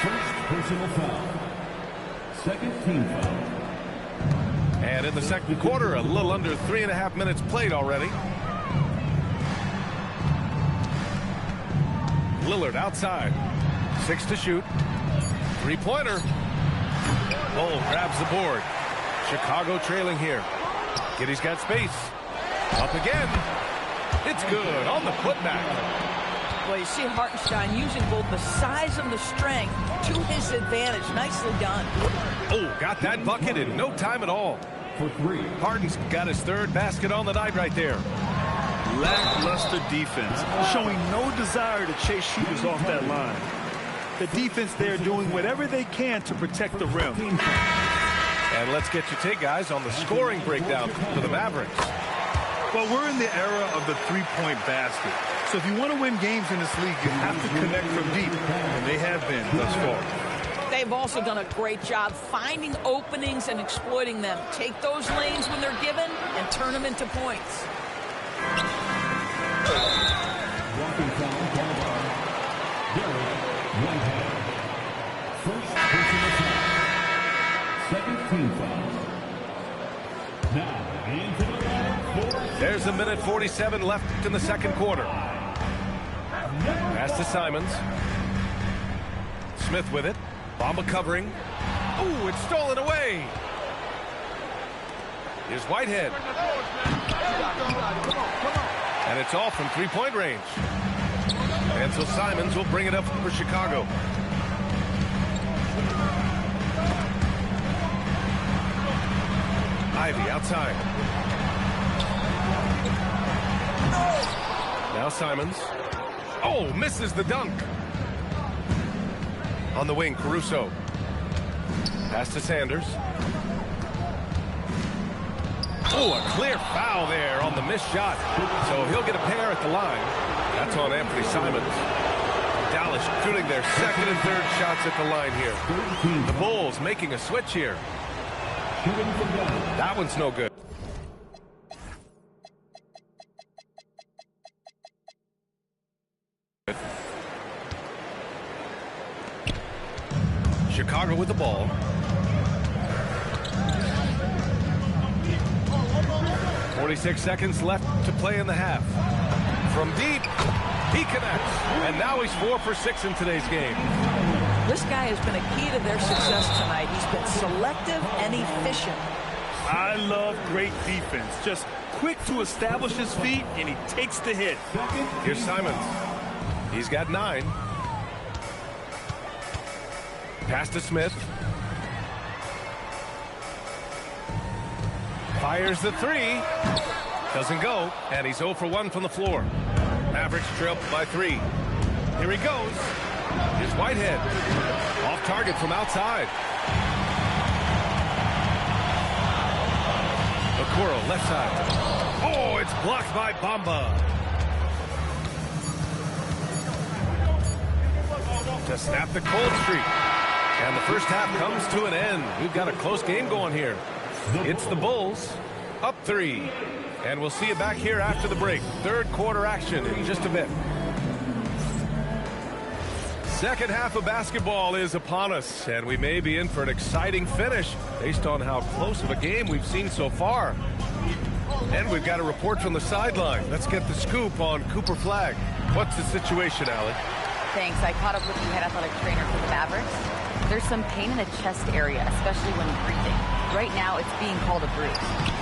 First personal foul. Second team foul. And in the second quarter, a little under 3.5 minutes played already. Lillard outside. 6 to shoot. 3-pointer. Bull grabs the board. Chicago trailing here. Giddey's got space. Up again. It's good on the putback. Well, you see Hartenstein using both the size and the strength to his advantage. Nicely done. Oh, got that bucket in no time at all. For 3. Harden's got his 3rd basket on the night right there. Lackluster defense, showing no desire to chase shooters off that line. The defense there doing whatever they can to protect the rim. And let's get your take, guys, on the scoring breakdown for the Mavericks. Well, we're in the era of the three-point basket. So if you want to win games in this league, you have to connect from deep, and they have been thus far. They've also done a great job finding openings and exploiting them. Take those lanes when they're given and turn them into points. Walking foul called on Derek Whitehead. First personal foul. Second team foul. Now into the line. There's a minute 47 left in the second quarter. Pass to Simons. Smith with it. Bamba covering. Ooh, it's stolen away. Here's Whitehead. And it's off from three-point range. And so Simons will bring it up for Chicago. Ivy outside. Now Simons. Oh, misses the dunk. On the wing, Caruso. Pass to Sanders. Oh, a clear foul there on the missed shot. So he'll get a pair at the line. That's on Anthony Simons. Dallas shooting their second and third shots at the line here. The Bulls making a switch here. That one's no good. Chicago with the ball. .46 seconds left to play in the half. From deep, he connects. And now he's 4 for 6 in today's game. This guy has been a key to their success tonight. He's been selective and efficient. I love great defense. Just quick to establish his feet, and he takes the hit. Here's Simons. He's got 9. Pass to Smith. Fires the 3. Doesn't go, and he's 0 for 1 from the floor. Mavericks trail by 3. Here he goes. Here's Whitehead. Off target from outside. Okoro left side. Oh, it's blocked by Bamba. To snap the cold streak. And the first half comes to an end. We've got a close game going here. It's the Bulls up 3. And we'll see you back here after the break. Third quarter action in just a bit. Second half of basketball is upon us, and we may be in for an exciting finish based on how close of a game we've seen so far. And we've got a report from the sideline. Let's get the scoop on Cooper Flagg. What's the situation, Allie? Thanks. I caught up with the head athletic trainer for the Mavericks. There's some pain in the chest area, especially when breathing. Right now, it's being called a bruise.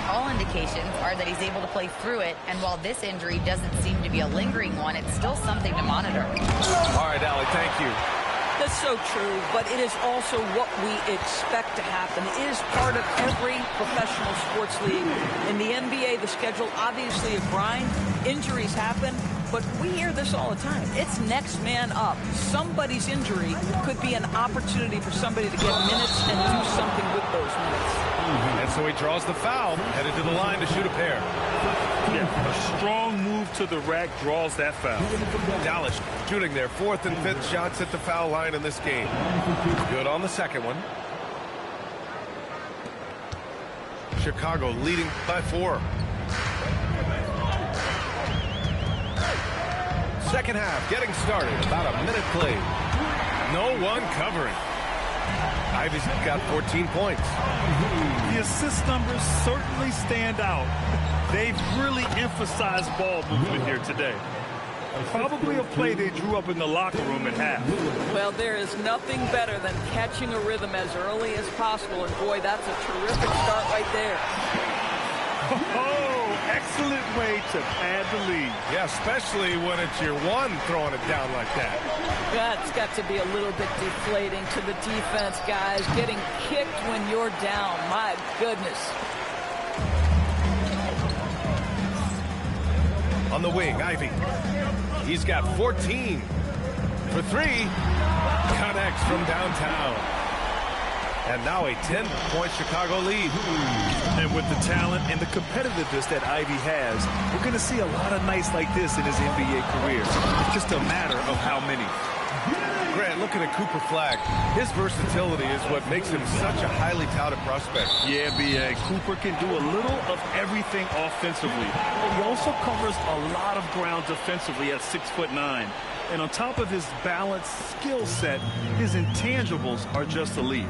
All indications are that he's able to play through it, and while this injury doesn't seem to be a lingering one, it's still something to monitor. All right, Allie, thank you. That's so true, but it is also what we expect to happen. It is part of every professional sports league. In the NBA, the schedule, obviously a grind. Injuries happen, but we hear this all the time. It's next man up. Somebody's injury could be an opportunity for somebody to get minutes and do something with those minutes. And so he draws the foul, headed to the line to shoot a pair. Yeah, a strong move to the rack draws that foul. Dallas shooting their 4th and 5th shots at the foul line in this game. Good on the second one. Chicago leading by 4. Second half getting started. About a minute played. No one covering. Ivy's got 14 points. The assist numbers certainly stand out. They've really emphasized ball movement here today. Probably a play they drew up in the locker room at half. Well, there is nothing better than catching a rhythm as early as possible, and boy, that's a terrific start right there. Oh, excellent way to pad the lead. Yeah, especially when it's your one throwing it down like that. That's got to be a little bit deflating to the defense, guys. Getting kicked when you're down. My goodness. On the wing, Ivy. He's got 14 for 3. Connects from downtown. And now a 10-point Chicago lead. And with the talent and the competitiveness that Ivy has, we're going to see a lot of nights like this in his NBA career. It's just a matter of how many. Grant, looking at Cooper Flagg, his versatility is what makes him such a highly touted prospect. Yeah, B.A. Cooper can do a little of everything offensively. He also covers a lot of ground defensively at 6'9". And on top of his balanced skill set, his intangibles are just elite.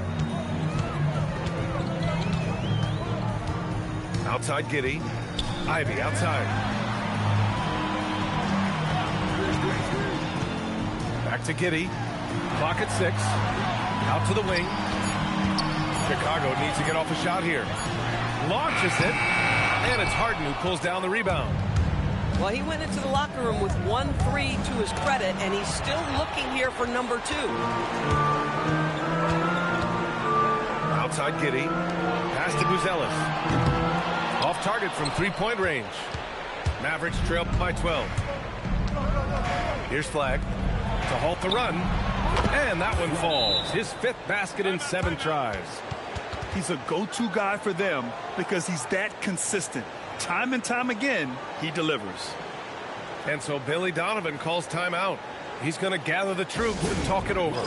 Outside Giddey. Ivy outside. Back to Giddey. Clock at 6. Out to the wing. Chicago needs to get off a shot here. Launches it. And it's Harden who pulls down the rebound. Well, he went into the locker room with 1-3 to his credit, and he's still looking here for number 2. Outside Giddey. Pass to Buzelis. Off target from three-point range. Mavericks trail by 12. Here's Flagg to halt the run. And that one falls. His 5th basket in 7 tries. He's a go-to guy for them because he's that consistent. Time and time again, he delivers. And so Billy Donovan calls timeout. He's going to gather the troops and talk it over.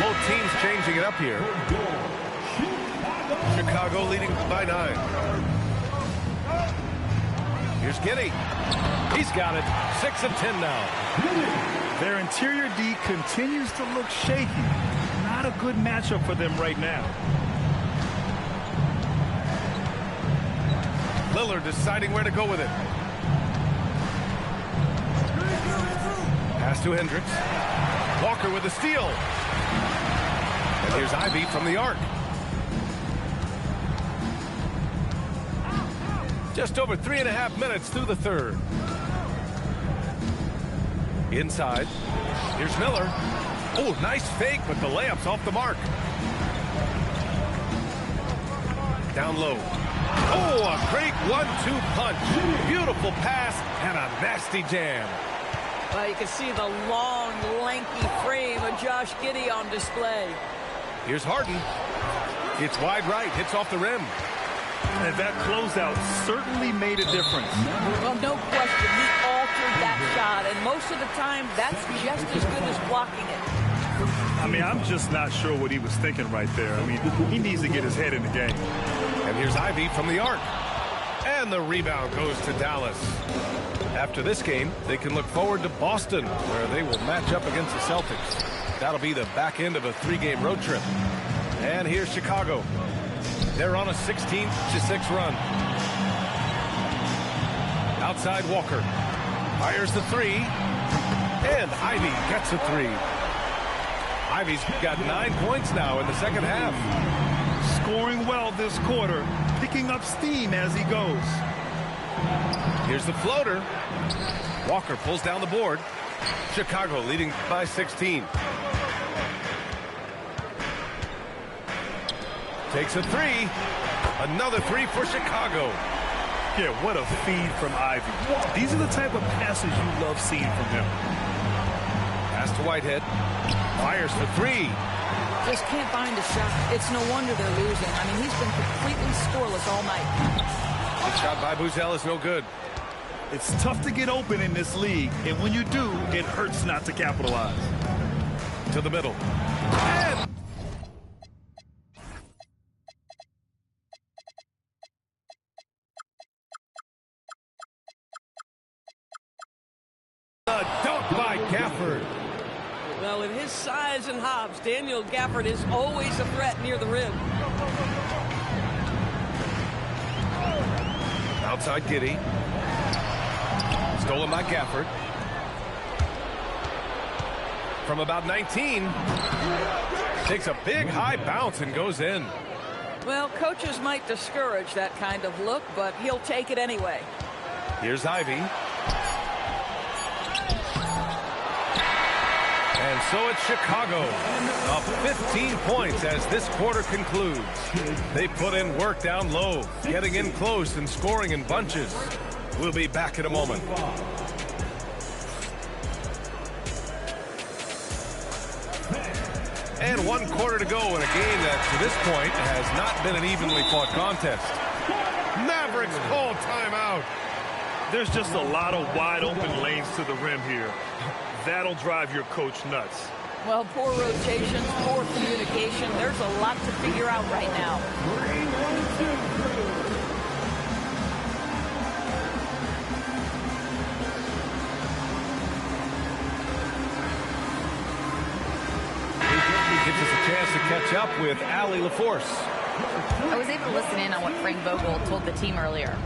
Both teams changing it up here. Chicago leading by 9. Here's Giddey. He's got it. 6 of 10 now. Their interior D continues to look shaky. Not a good matchup for them right now. Lillard deciding where to go with it. Pass to Hendricks. Walker with a steal. And here's Ivy from the arc. Just over 3.5 minutes through the third. Inside. Here's Miller. Oh, nice fake, but the layup's off the mark. Down low. Oh, a great 1-2 punch. Beautiful pass and a nasty jam. Well, you can see the long, lanky frame of Josh Giddey on display. Here's Harden. It's wide right, hits off the rim. And that closeout certainly made a difference. Well, no question, he altered that shot, and most of the time, that's just as good as blocking it. I mean, I'm just not sure what he was thinking right there. I mean, he needs to get his head in the game. And here's Ivy from the arc. And the rebound goes to Dallas. After this game, they can look forward to Boston, where they will match up against the Celtics. That'll be the back end of a 3-game road trip. And here's Chicago. They're on a 16-6 run. Outside Walker. Fires the 3. And Ivy gets a 3. Ivy's got 9 points now in the second half. Scoring well this quarter, picking up steam as he goes. Here's the floater. Walker pulls down the board. Chicago leading by 16. Takes a 3. Another 3 for Chicago. Yeah, what a feed from Ivy. These are the type of passes you love seeing from him. Pass to Whitehead. Fires for 3. Just can't find a shot. It's no wonder they're losing. I mean, he's been completely scoreless all night. The shot by Buzelis is no good. It's tough to get open in this league, and when you do, it hurts not to capitalize. To the middle. And a dunk by Gafford. Well, with his size and hops, Daniel Gafford is always a threat near the rim. Outside Giddey. Stolen by Gafford. From about 19. Takes a big high bounce and goes in. Well, coaches might discourage that kind of look, but he'll take it anyway. Here's Ivy. And so it's Chicago up 15 points as this quarter concludes. They put in work down low, getting in close and scoring in bunches. We'll be back in a moment. And 1 quarter to go in a game that to this point has not been an evenly fought contest. Mavericks call timeout. There's just a lot of wide open lanes to the rim here. That'll drive your coach nuts. Well, poor rotations, poor communication. There's a lot to figure out right now. Gives us a chance to catch up with Allie LaForce. I was able to listen in on what Frank Vogel told the team earlier.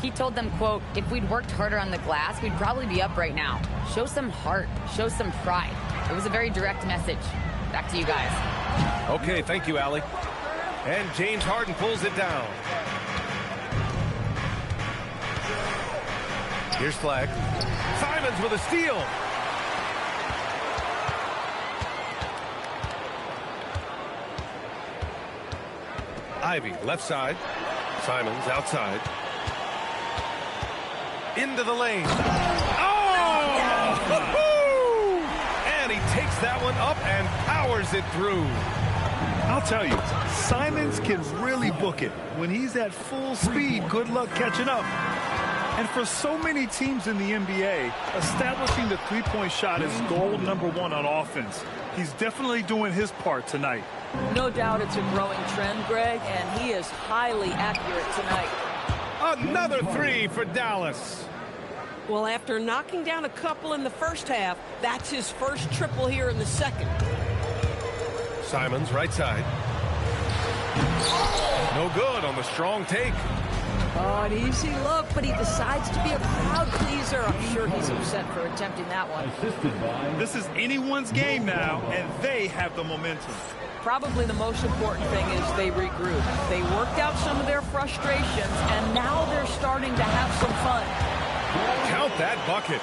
He told them, quote, if we'd worked harder on the glass, we'd probably be up right now. Show some heart. Show some pride. It was a very direct message. Back to you guys. Okay, thank you, Allie. And James Harden pulls it down. Here's Flag. Simons with a steal. Ivy, left side. Simons outside. Into the lane. Oh! And he takes that one up and powers it through. I'll tell you, Simons can really book it. When he's at full speed, good luck catching up. And for so many teams in the NBA, establishing the three-point shot is goal number 1 on offense. He's definitely doing his part tonight. No doubt it's a growing trend, Greg, and he is highly accurate tonight. Another 3 for Dallas. Well, after knocking down a couple in the first half, that's his first triple here in the second. Simons, right side. No good on the strong take. Oh, an easy look, but he decides to be a crowd pleaser. I'm sure he's upset for attempting that one. This is anyone's game now, and they have the momentum. Probably the most important thing is they regroup. They worked out some of their frustrations, and now they're starting to have some fun. Count that bucket.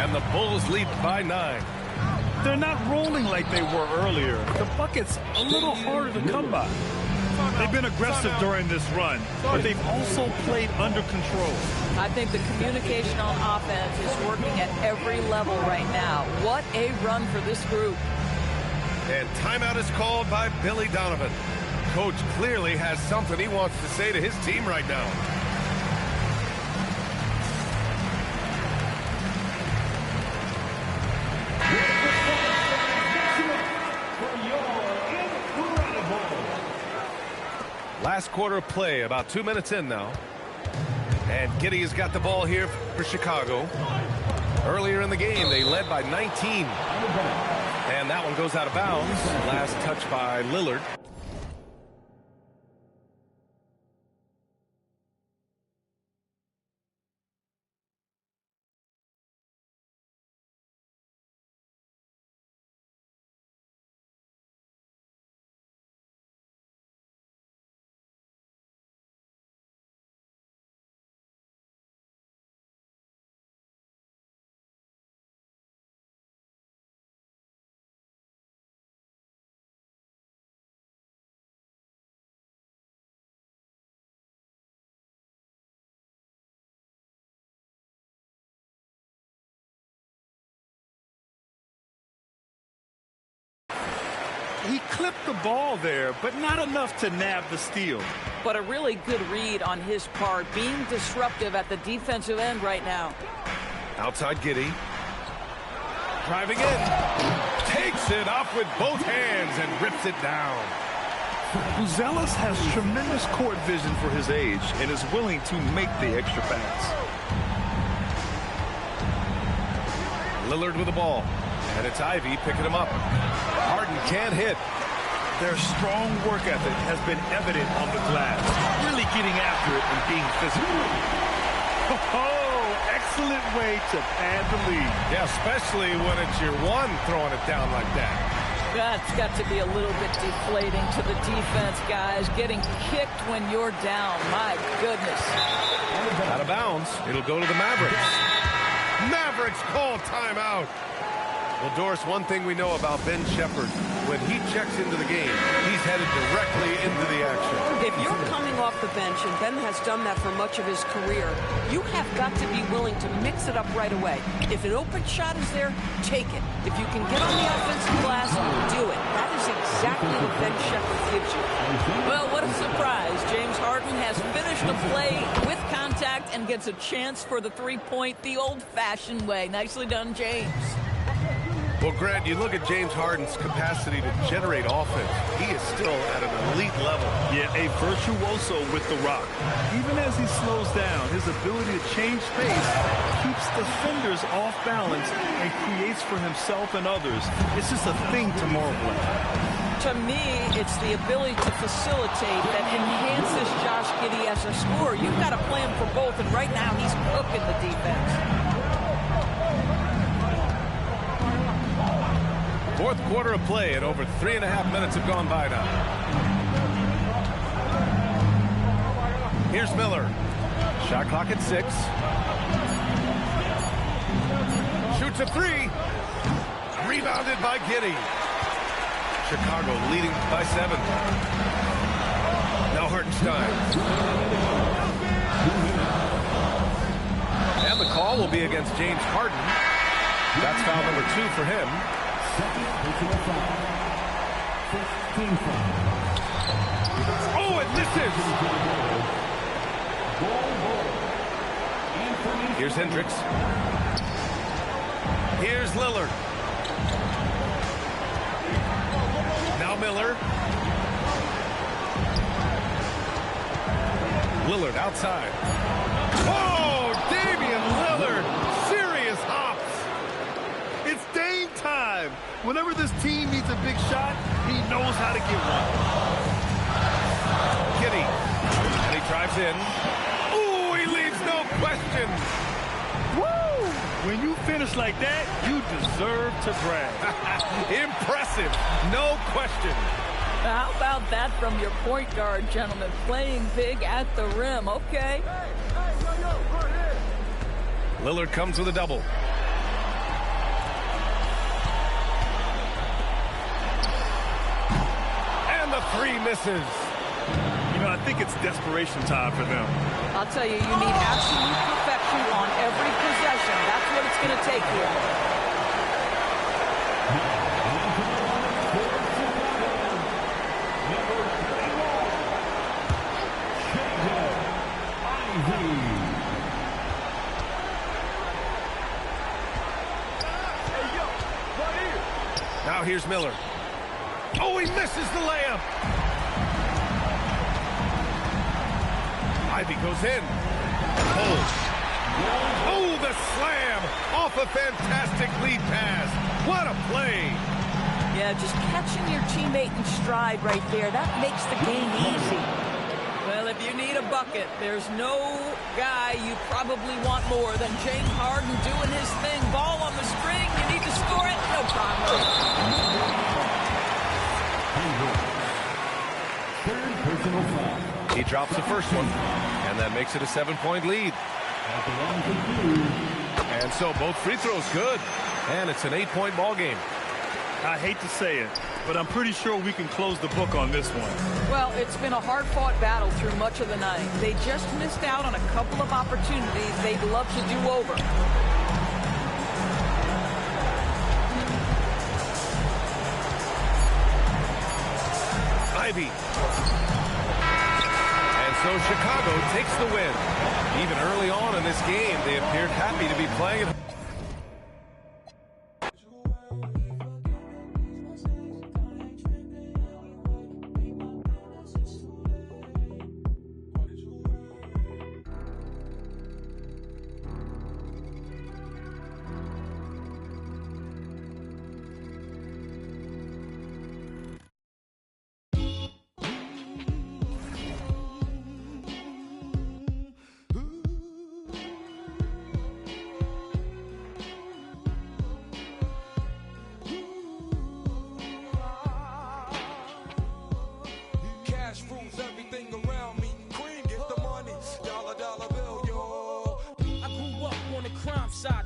And the Bulls lead by 9. They're not rolling like they were earlier. The bucket's a little harder to come by. They've been aggressive during this run, but they've also played under control. I think the communication on offense is working at every level right now. What a run for this group. And timeout is called by Billy Donovan. Coach clearly has something he wants to say to his team right now. Last quarter of play, about 2 minutes in now. And Giddey has got the ball here for Chicago. Earlier in the game, they led by 19. And that one goes out of bounds. Last touch by Lillard. He clipped the ball there, but not enough to nab the steal. But a really good read on his part, being disruptive at the defensive end right now. Outside Giddey. Driving in. Takes it off with both hands and rips it down. Buzelis has tremendous court vision for his age and is willing to make the extra pass. Lillard with the ball. And it's Ivy picking him up. Harden can't hit. Their strong work ethic has been evident on the glass. Really getting after it and being physical. Oh, excellent way to pad the lead. Yeah, especially when it's your one throwing it down like that. That's got to be a little bit deflating to the defense, guys. Getting kicked when you're down. My goodness. Out of bounds. It'll go to the Mavericks. Mavericks call timeout. Well, Doris, one thing we know about Ben Shepherd, when he checks into the game, he's headed directly into the action. If you're coming off the bench, and Ben has done that for much of his career, you have got to be willing to mix it up right away. If an open shot is there, take it. If you can get on the offensive glass, do it. That is exactly what Ben Shepherd gives you. Well, what a surprise. James Harden has finished the play with contact and gets a chance for the three-point the old-fashioned way. Nicely done, James. Well, Grant, you look at James Harden's capacity to generate offense. He is still at an elite level. Yeah, a virtuoso with the rock. Even as he slows down, his ability to change pace keeps defenders off balance and creates for himself and others. It's just a thing to marvel at. To me, it's the ability to facilitate that enhances Josh Giddey as a scorer. You've got to play him for both, and right now he's cooking the defense. Fourth quarter of play, and over 3.5 minutes have gone by now. Here's Miller. Shot clock at 6. Shoots a 3. Rebounded by Giddey. Chicago leading by 7. Now Hartenstein. And the call will be against James Harden. That's foul number 2 for him. Oh, it misses! Here's Hendricks. Here's Lillard. Now Miller. Lillard outside. Oh, Damian Lillard! Serious hops! It's Dame time. Whenever this team needs a big shot, he knows how to get one. Giddey. And he drives in. Ooh, he leaves no question. Woo! When you finish like that, you deserve to brag. Impressive. No question. How about that from your point guard, gentlemen? Playing big at the rim. Okay. Lillard comes with a double. And the 3 misses. You know, I think it's desperation time for them. I'll tell you, you need absolute perfection on every possession. That's what it's going to take here. Now here's Miller. Oh, he misses the layup. Ivy goes in. Oh, the slam off a fantastic lead pass. What a play. Yeah, just catching your teammate in stride right there. That makes the game easy. Well, if you need a bucket, there's no guy you probably want more than James Harden doing his thing. Ball on the string. You need to score it. No problem. He drops the first one, and that makes it a 7-point lead. And so both free throws good, and it's an 8-point ball game. I hate to say it, but I'm pretty sure we can close the book on this one. Well, it's been a hard-fought battle through much of the night. They just missed out on a couple of opportunities they'd love to do over. Ivy. And so Chicago takes the win. Even early on in this game, they appeared happy to be playing it.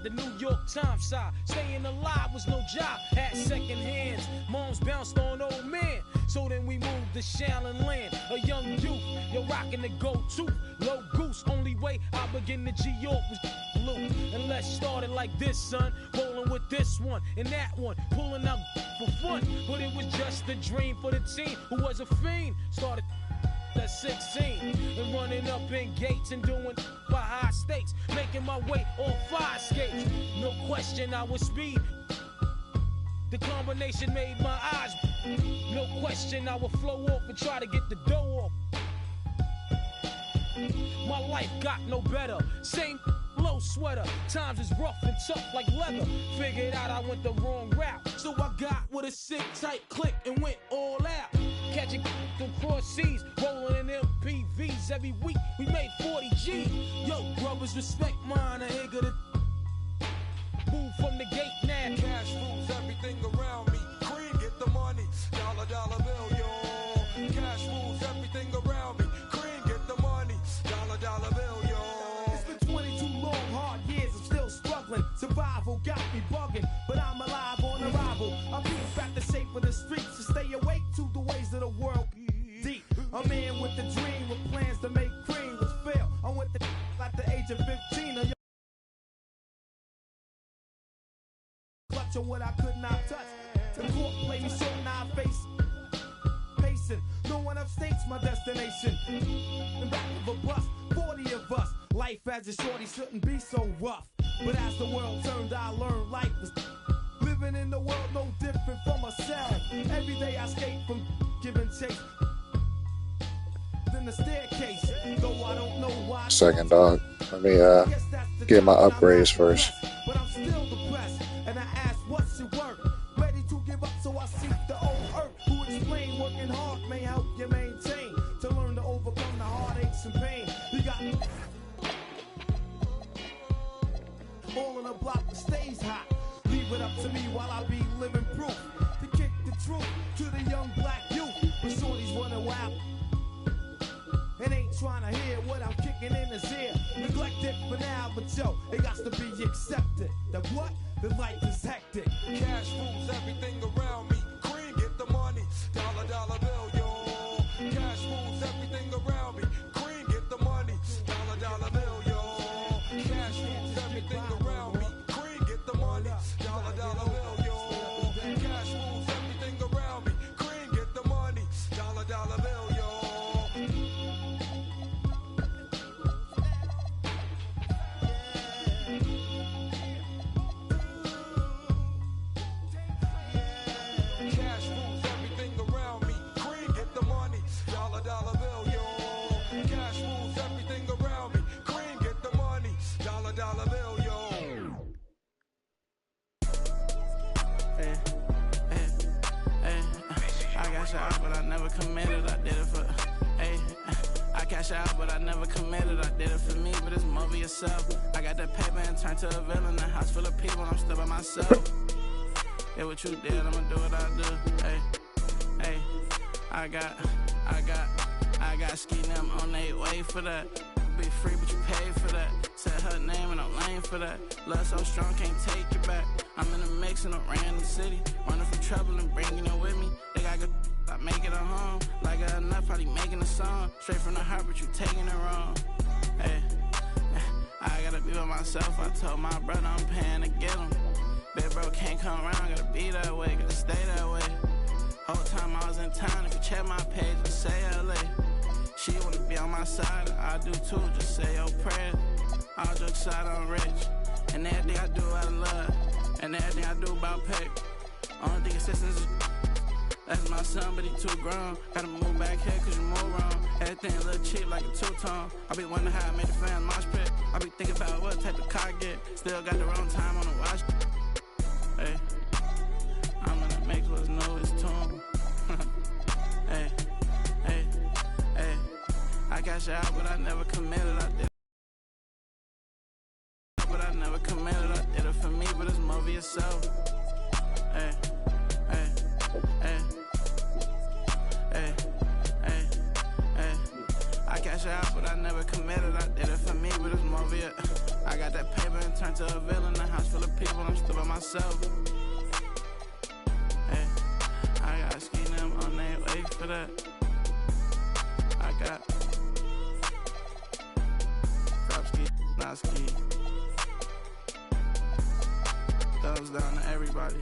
the New York Times side. Staying alive was no job, had second hands. Moms bounced on old man. So then we moved to Shaolin Land. A young youth, you're rocking the go-to. Low goose, only way I begin to G-York was blue. And let's start it like this, son. Rolling with this one and that one. Pulling out for fun. But it was just a dream for the team who was a fiend. Started at 16 and running up in gates and doing by high stakes. Making my way on 5 skates. No question I was speed. The combination made my eyes. No question I would flow off and try to get the dough off. My life got no better. Same low sweater. Times is rough and tough like leather. Figured out I went the wrong route. So I got with a sick tight click and went all out. Catching across seas, rolling in MPVs. Every week we made 40 G. Yo, brothers, respect mine. I ain't gonna move from the gate now. Cash rules everything around me. Cream, get the money. Dollar, dollar bill, yo. Cash rules everything around me. Cream, get the money. Dollar, dollar bill, yo. It's been 22 long, hard years. I'm still struggling. Survival got me bugging, but I'm alive on arrival. I beat back the shape of the streets to stay awake to the ways of the world. Deep. A man with a dream, with plans to make cream, was fail. I went to at the age of 15. Clutch on what I could not touch. The court played me short, now I face pacing. No one upstates my destination. In back of a bus, 40 of us. Life as a shorty shouldn't be so rough. But as the world turned, I learned life was living in the world no different from myself. Every day I skate from giving chase. Then the staircase, though I don't know why. Second, dog. Let me get my upgrades first. But I'm still depressed, and I ask what's your work? Ready to give up, so I seek the old earth. Who explain working hard may help you maintain. To learn to overcome the heartaches and pain. You got all in a block that stays hot. Leave it up to me while I be living proof. To kick the truth to the young black youth. But shorties running wild and ain't trying to hear what I'm kicking in his ear. Neglected for now, but yo, it got to be accepted. That what? The life is hectic. Cash rules everything around me. Cream, get the money. Dollar, dollar bill, yo. Cash rules everything around me. Cream, get the money. Dollar, dollar bill, yo. Cash rules everything around me. Cream, get the money. Dollar, dollar bill, yo. Cash rules everything around me. Cream, get the money. Dollar, dollar bill, yo. Cash rules everything around me. Cream, get the money. Dollar, dollar bill, yo. Cash rules everything around me. Cream, get the money. Dollar, dollar bill, yo. I cash out, but I never committed. I did it for. I cash out, but I never committed. I did it for me, but it's more for yourself. I got that paper and turned to a villain. A house full of people, I'm still by myself. Yeah, what you did, I'ma do what I do. I got ski them on their way for that. Be free, but you pay for that. Said her name and I'm lame for that. Love so strong, can't take it back. I'm in a mix in a random city. Running from trouble and bringing it with me. They got good, I make it a home. Like I got enough, probably making a song. Straight from the heart, but you taking it wrong. I gotta be by myself. I told my brother I'm paying to get him. Big bro can't come around, gotta be that way, gotta stay that way. Whole time I was in town, if you check my page, just say LA. She wanna be on my side, I do too, just say your prayers. All jokes aside, I'm rich. And everything I do out of love, and everything I do about pay. Only thing assistance is that's my son, but he too grown. Gotta move back here cause you move wrong. Everything a little cheap like a two-tone. I be wondering how I made the fan mosh pit. I be thinking about what type of car I get. Still got the wrong time on the watch. I'm gonna make what's new is tune. I cash out, but I never committed. I did. But I never committed. I did it for me, but it's more for yourself. I cash out, but I never committed. I did it for me, but it's more for you. I got that paper and turned to a villain. myself. Hey, I got ski them on their way for that. I got drop ski, not ski. Thumbs down to everybody.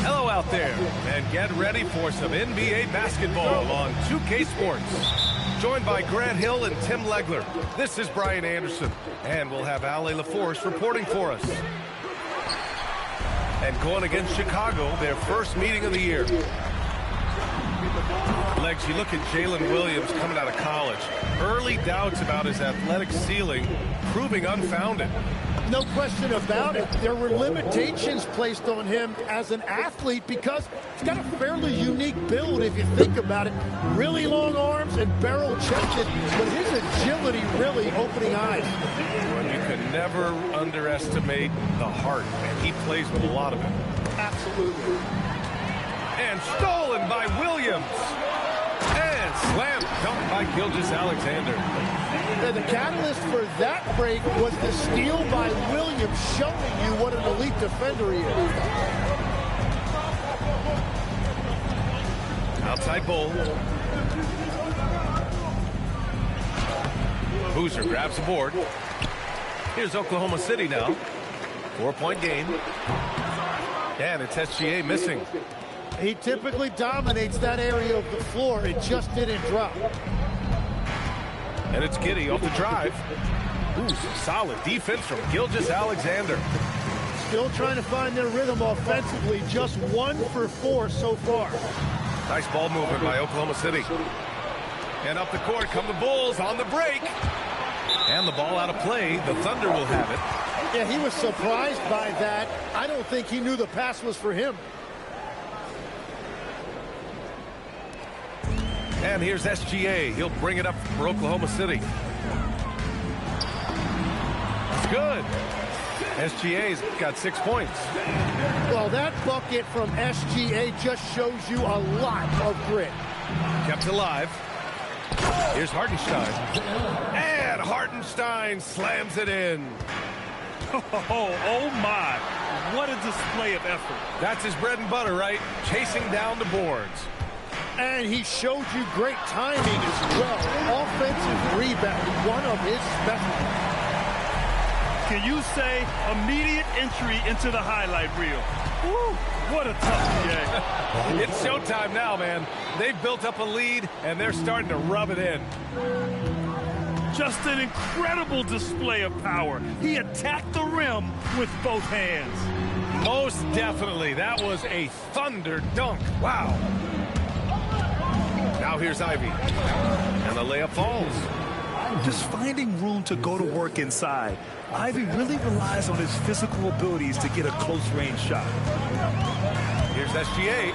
Hello out there, and get ready for some NBA basketball on 2K Sports. Joined by Grant Hill and Tim Legler, this is Brian Anderson, and we'll have Ali LaForce reporting for us. And going against Chicago, their first meeting of the year. Legs, you look at Jalen Williams coming out of college. Early doubts about his athletic ceiling proving unfounded. No question about it. There were limitations placed on him as an athlete because he's got a fairly unique build if you think about it. Really long arms and barrel-chested, but his agility really opening eyes. Well, you can never underestimate the heart, and he plays with a lot of it. Absolutely. And stolen by Williams. And slam dunk by Gilgeous-Alexander. Yeah, the catalyst for that break was the steal by Williams, showing you what an elite defender he is. Outside Bull. Boozer grabs the board. Here's Oklahoma City now. 4-point game. And it's SGA missing. He typically dominates that area of the floor. It just didn't drop. And it's Giddey off the drive. Ooh, some solid defense from Gilgeous-Alexander. Still trying to find their rhythm offensively. Just 1 for 4 so far. Nice ball movement by Oklahoma City. And up the court come the Bulls on the break. And the ball out of play. The Thunder will have it. Yeah, he was surprised by that. I don't think he knew the pass was for him. And here's SGA. He'll bring it up for Oklahoma City. It's good. SGA's got 6 points. Well, that bucket from SGA just shows you a lot of grit. Kept alive. Here's Hartenstein. And Hartenstein slams it in. Oh my. What a display of effort. That's his bread and butter, right? Chasing down the boards. And he showed you great timing as well. Offensive rebounding, one of his specialties. Can you say immediate entry into the highlight reel? Woo, what a tough game. It's showtime now, man. They've built up a lead, and they're starting to rub it in. Just an incredible display of power. He attacked the rim with both hands. Most definitely. That was a thunder dunk. Wow. Now here's Ivy. And the layup falls. Just finding room to go to work inside. Ivy really relies on his physical abilities to get a close-range shot. Here's SGA.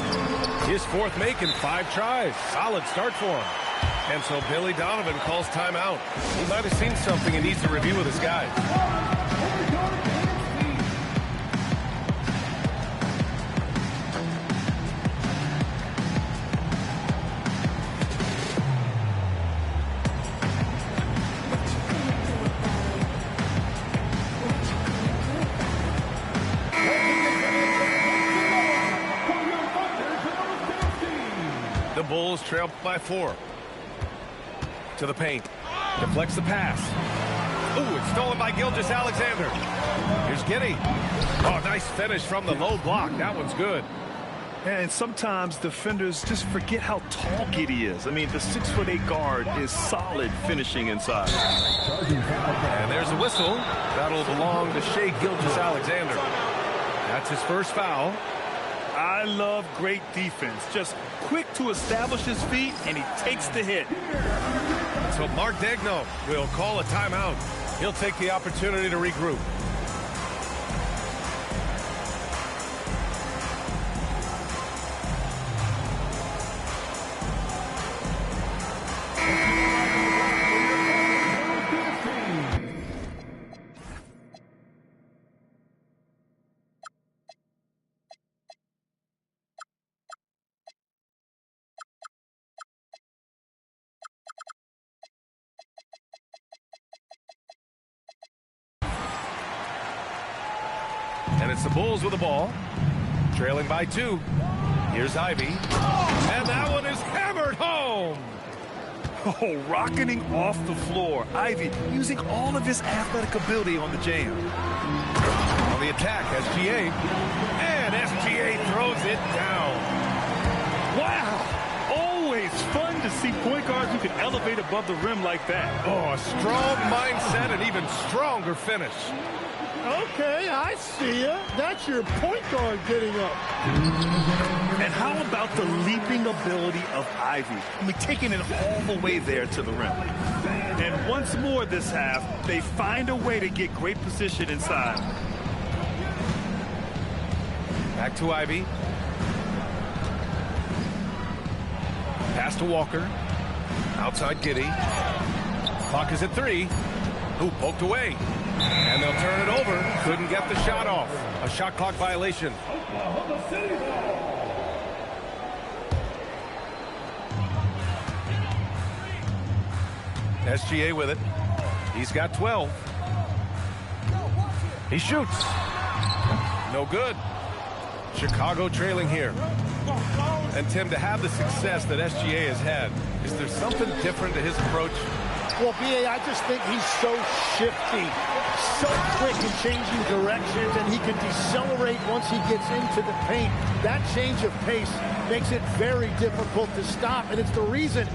His 4th make in 5 tries. Solid start for him. And so Billy Donovan calls timeout. He might have seen something he needs to review with his guys. The Bulls trail by 4. To the paint. Deflects the pass. Ooh, it's stolen by Gilgeous-Alexander. Here's Giddey. Oh, nice finish from the low block. That one's good. And sometimes defenders just forget how tall Giddey is. I mean, the 6'8" guard is solid finishing inside. And there's a whistle. That'll belong to Shai Gilgeous-Alexander. That's his first foul. I love great defense. Just quick to establish his feet, and he takes the hit. So Mark Daigneault will call a timeout. He'll take the opportunity to regroup. And it's the Bulls with the ball. Trailing by 2. Here's Ivy. And that one is hammered home. Oh, rocketing off the floor. Ivy using all of his athletic ability on the jam. On the attack, SGA. And SGA throws it down. Wow. Always fun to see point guards who can elevate above the rim like that. Oh, a strong mindset and even stronger finish. Okay, I see ya. That's your point guard getting up. And how about the leaping ability of Ivy? I mean, taking it all the way there to the rim. And once more this half, they find a way to get great position inside. Back to Ivy. Pass to Walker. Outside Giddey. Clock is at 3. Ooh, poked away. And they'll turn it over. Couldn't get the shot off. A shot clock violation. SGA with it. He's got 12. He shoots. No good. Chicago trailing here. And Tim, to have the success that SGA has had, is there something different to his approach? Well, B.A., I just think he's so shifty, so quick in changing directions, and he can decelerate once he gets into the paint. That change of pace makes it very difficult to stop, and it's the reason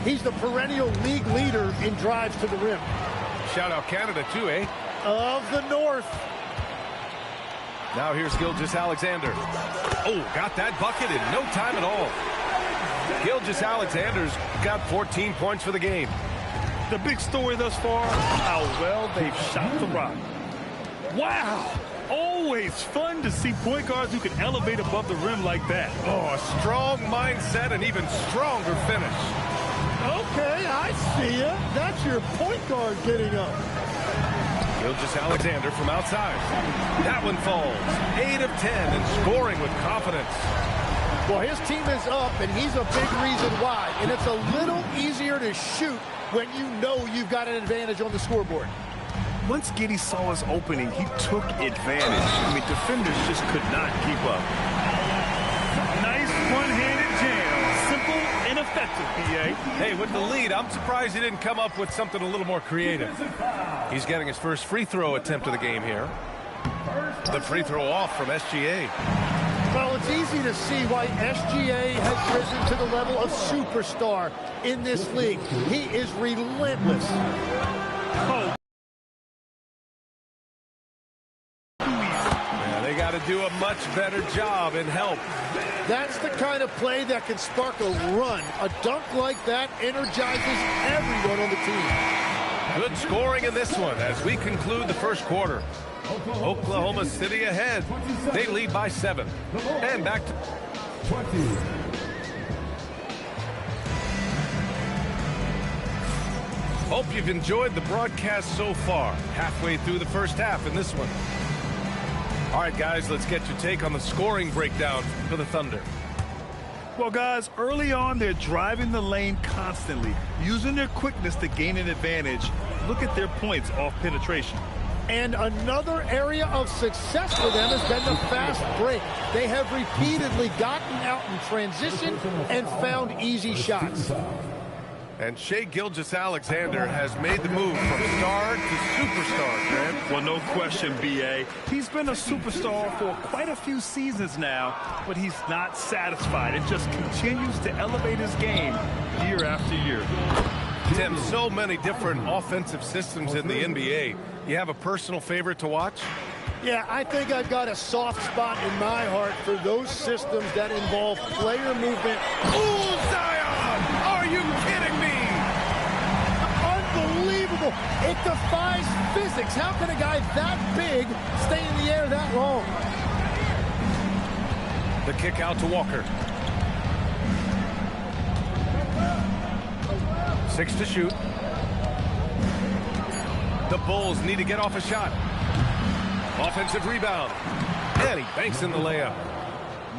he's the perennial league leader in drives to the rim. Shout out Canada, too, eh? Of the North. Now here's Gilgeous-Alexander. Oh, got that bucket in no time at all. Gilgeous-Alexander's got 14 points for the game. The big story thus far, how well they've shot the rock. Wow! Always fun to see point guards who can elevate above the rim like that. Oh, a strong mindset and even stronger finish. Okay, I see ya. That's your point guard getting up. Gilgeous-Alexander from outside. That one falls. 8 of 10 and scoring with confidence. Well, his team is up, and he's a big reason why. And it's a little easier to shoot when you know you've got an advantage on the scoreboard. Once Giddey saw his opening, he took advantage. I mean, defenders just could not keep up. Nice one-handed jam. Simple and effective, B.A. Hey, with the lead, I'm surprised he didn't come up with something a little more creative. He's getting his first free throw attempt of the game here. The free throw off from SGA. Well, it's easy to see why SGA has risen to the level of superstar in this league. He is relentless. Oh. Yeah, they got to do a much better job in help. That's the kind of play that can spark a run. A dunk like that energizes everyone on the team. Good scoring in this one as we conclude the first quarter. Oklahoma City ahead. They lead by 7. And back to 20. Hope you've enjoyed the broadcast so far. Halfway through the first half in this one. All right, guys, let's get your take on the scoring breakdown for the Thunder. Well, guys, early on, they're driving the lane constantly, using their quickness to gain an advantage. Look at their points off penetration. And another area of success for them has been the fast break. They have repeatedly gotten out in transition and found easy shots. And Shai Gilgeous-Alexander has made the move from star to superstar, Grant. Well, no question, B.A. He's been a superstar for quite a few seasons now, but he's not satisfied and just continues to elevate his game year after year. Tim, so many different offensive systems in the NBA. You have a personal favorite to watch? Yeah, I think I've got a soft spot in my heart for those systems that involve player movement. Ooh, Zion! Are you kidding me? Unbelievable. It defies physics. How can a guy that big stay in the air that long? The kick out to Walker. 6 to shoot. The Bulls need to get off a shot. Offensive rebound. And he banks in the layup.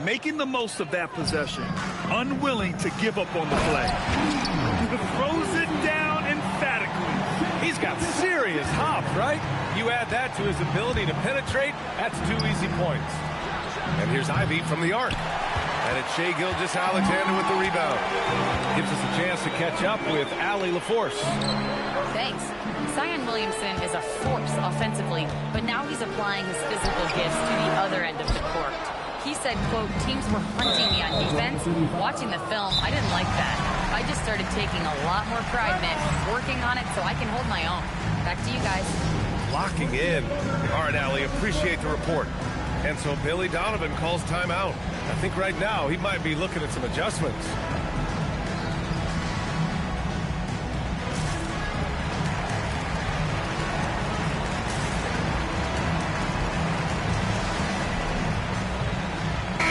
Making the most of that possession. Unwilling to give up on the play. Throws it down emphatically. He's got serious hop, right? You add that to his ability to penetrate, that's 2 easy points. And here's Ivy from the arc. And it's Shai Gilgeous-Alexander with the rebound. Gives us a chance to catch up with Allie LaForce. Thanks. Zion Williamson is a force offensively, but now he's applying his physical gifts to the other end of the court. He said, quote, teams were hunting me on defense. Watching the film, I didn't like that. I just started taking a lot more pride in it, working on it so I can hold my own. Back to you guys. locking in. All right, Allie, appreciate the report. And so Billy Donovan calls timeout. I think right now he might be looking at some adjustments.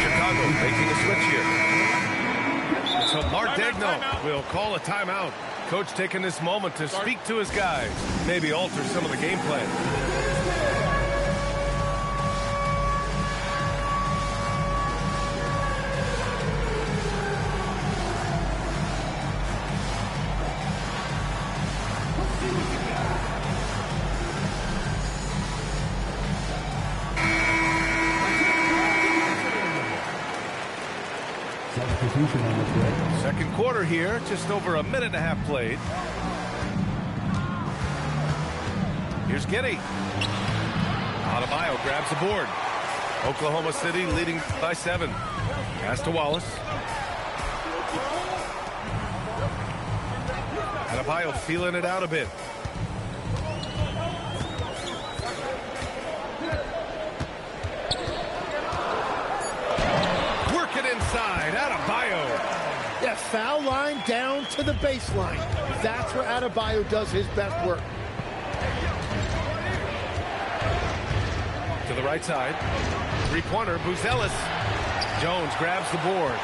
Chicago making a switch here. So Mark Daigneault will call a timeout. Coach taking this moment to speak to his guys, maybe alter some of the game plan. Second quarter here, just over a minute and a half played. Here's Giddey. Adebayo grabs the board. Oklahoma City leading by 7. Pass to Wallace. Adebayo feeling it out a bit. Work it inside. Adebayo. Yeah, foul line down to the baseline. That's where Adebayo does his best work. To the right side. Three-pointer, Buzelis. Jones grabs the board.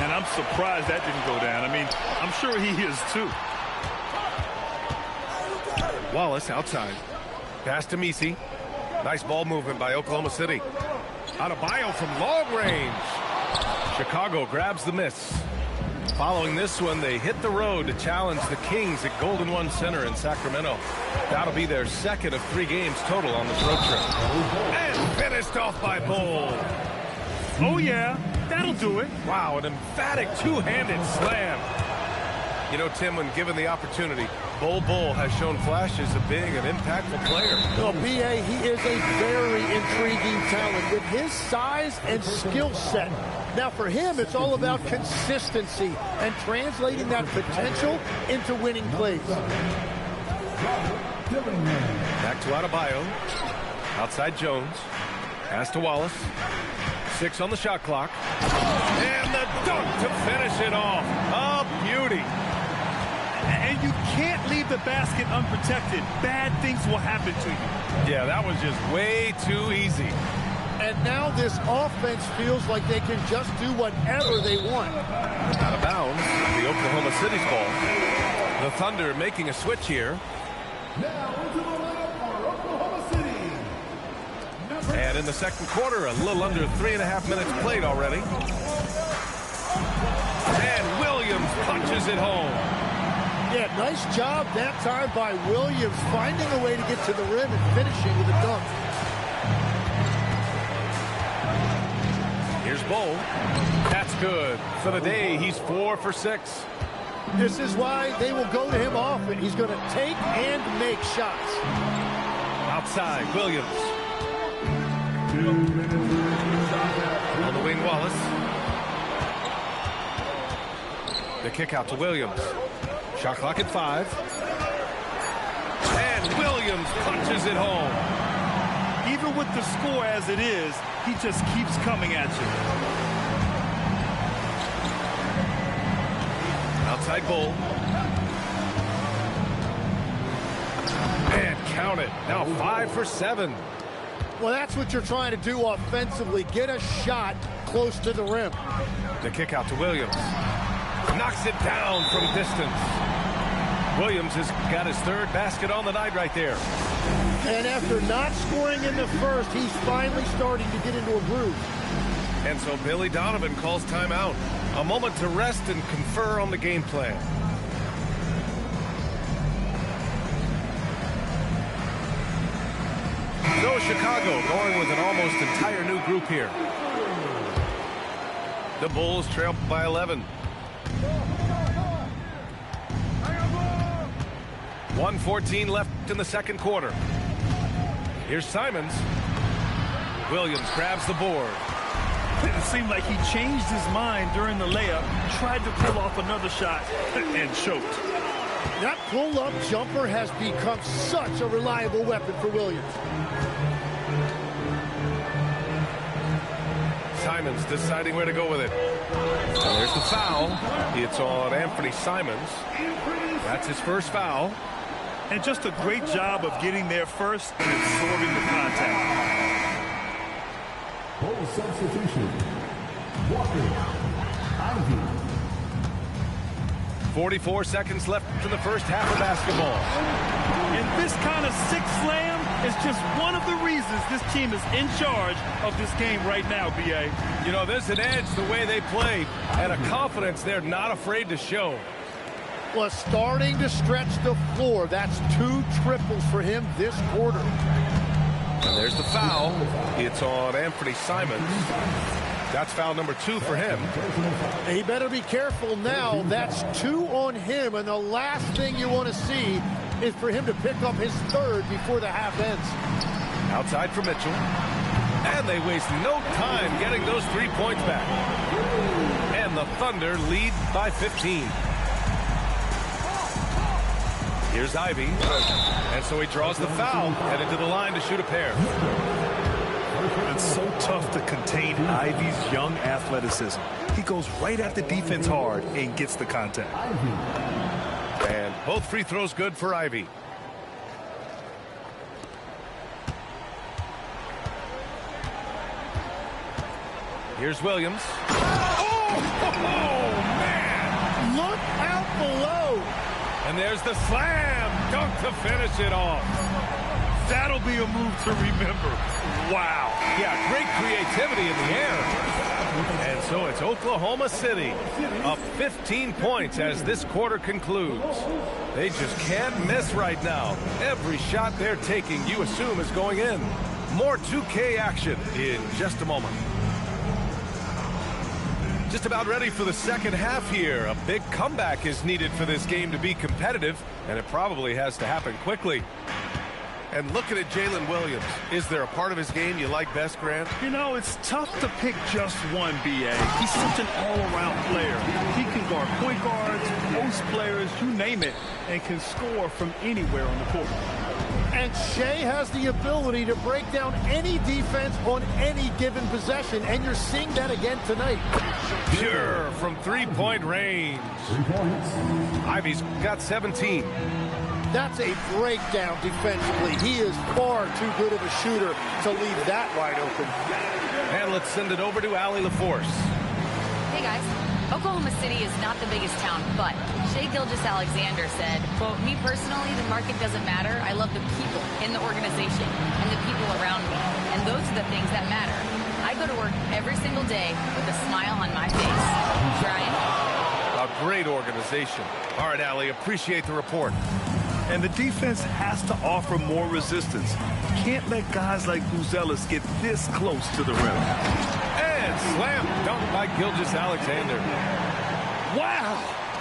And I'm surprised that didn't go down. I mean, I'm sure he is too. Wallace outside. Pass to Messi. Nice ball movement by Oklahoma City. Adebayo from long range. Chicago grabs the miss. Following this one, they hit the road to challenge the Kings at Golden One Center in Sacramento. That'll be their second of 3 games total on this road trip. And finished off by Bull. Oh, yeah. That'll do it. Wow, an emphatic two-handed slam. You know, Tim, when given the opportunity, Bull has shown flashes of being an impactful player. No, B.A., he is a very intriguing talent with his size and skill set. Now, for him, it's all about consistency and translating that potential into winning plays. Back to Adebayo. Outside Jones. Pass to Wallace. 6 on the shot clock. And the dunk to finish it off. A beauty. And you can't leave the basket unprotected. Bad things will happen to you. Yeah, that was just way too easy. And now this offense feels like they can just do whatever they want. Out of bounds, the Oklahoma City's ball. The Thunder making a switch here. Now into the lineup for Oklahoma City. And in the second quarter, a little under 3.5 minutes played already. And Williams punches it home. Yeah, nice job that time by Williams, finding a way to get to the rim and finishing with a dunk. Here's Bull. That's good. For the day, he's 4 for 6. This is why they will go to him often. He's going to take and make shots. Outside, Williams. On the wing, Wallace. The kick out to Williams. Shot clock at 5. And Williams punches it home. Even with the score as it is, he just keeps coming at you. Outside Bull. And count it. Now 5 for 7. Well, that's what you're trying to do offensively. Get a shot close to the rim. The kick out to Williams. Knocks it down from distance. Williams has got his 3rd basket on the night right there. And after not scoring in the first, he's finally starting to get into a groove. And so Billy Donovan calls timeout. A moment to rest and confer on the game plan. So Chicago going with an almost entire new group here. The Bulls trail by 11. 1:14 left in the second quarter. Here's Simons. Williams grabs the board. It seemed like he changed his mind during the layup, tried to pull off another shot, and choked. That pull-up jumper has become such a reliable weapon for Williams. Simons deciding where to go with it. And there's the foul. It's on Anthony Simons. That's his first foul. And just a great job of getting there first and absorbing the contact. Full substitution. Walker. Ivy. 44 seconds left in the first half of basketball. And this kind of six slam is just one of the reasons this team is in charge of this game right now, B.A. You know, there's an edge the way they play and a confidence they're not afraid to show. Well, starting to stretch the floor. That's 2 triples for him this quarter. And there's the foul. It's on Anthony Simons. That's foul number 2 for him. He better be careful now. That's 2 on him, and the last thing you want to see is for him to pick up his 3rd before the half ends. Outside for Mitchell. And they waste no time getting those 3 points back. And the Thunder lead by 15. Here's Ivy. And so he draws the foul, headed to the line to shoot a pair. It's so tough to contain Ivy's young athleticism. He goes right at the defense hard and gets the contact. And both free throws good for Ivy. Here's Williams. Oh, man! Look out below! And there's the slam dunk to finish it off. That'll be a move to remember. Wow. Yeah, great creativity in the air. And so it's Oklahoma City up 15 points as this quarter concludes. They just can't miss right now. Every shot they're taking, you assume, is going in. More 2K action in just a moment. Just about ready for the second half here. A big comeback is needed for this game to be competitive, and it probably has to happen quickly. And looking at Jalen Williams, is there a part of his game you like best, Grant? You know, it's tough to pick just one, B.A. He's such an all-around player. He can guard point guards, post players, you name it, and can score from anywhere on the court. And Shea has the ability to break down any defense on any given possession, and you're seeing that again tonight. Pure from three-point range. 3 points. Ivy's got 17. That's a breakdown defensively. He is far too good of a shooter to leave that wide open. And let's send it over to Allie LaForce. Hey guys, Oklahoma City is not the biggest town, but Shai Gilgeous-Alexander said, quote, "Me personally, the market doesn't matter. I love the people in the organization and the people around me. And those are the things that matter. I go to work every single day with a smile on my face." Brian? A great organization. All right, Allie, appreciate the report. And the defense has to offer more resistance. Can't let guys like Buzelis get this close to the rim. And slam dunk by Gilgeous-Alexander. Wow!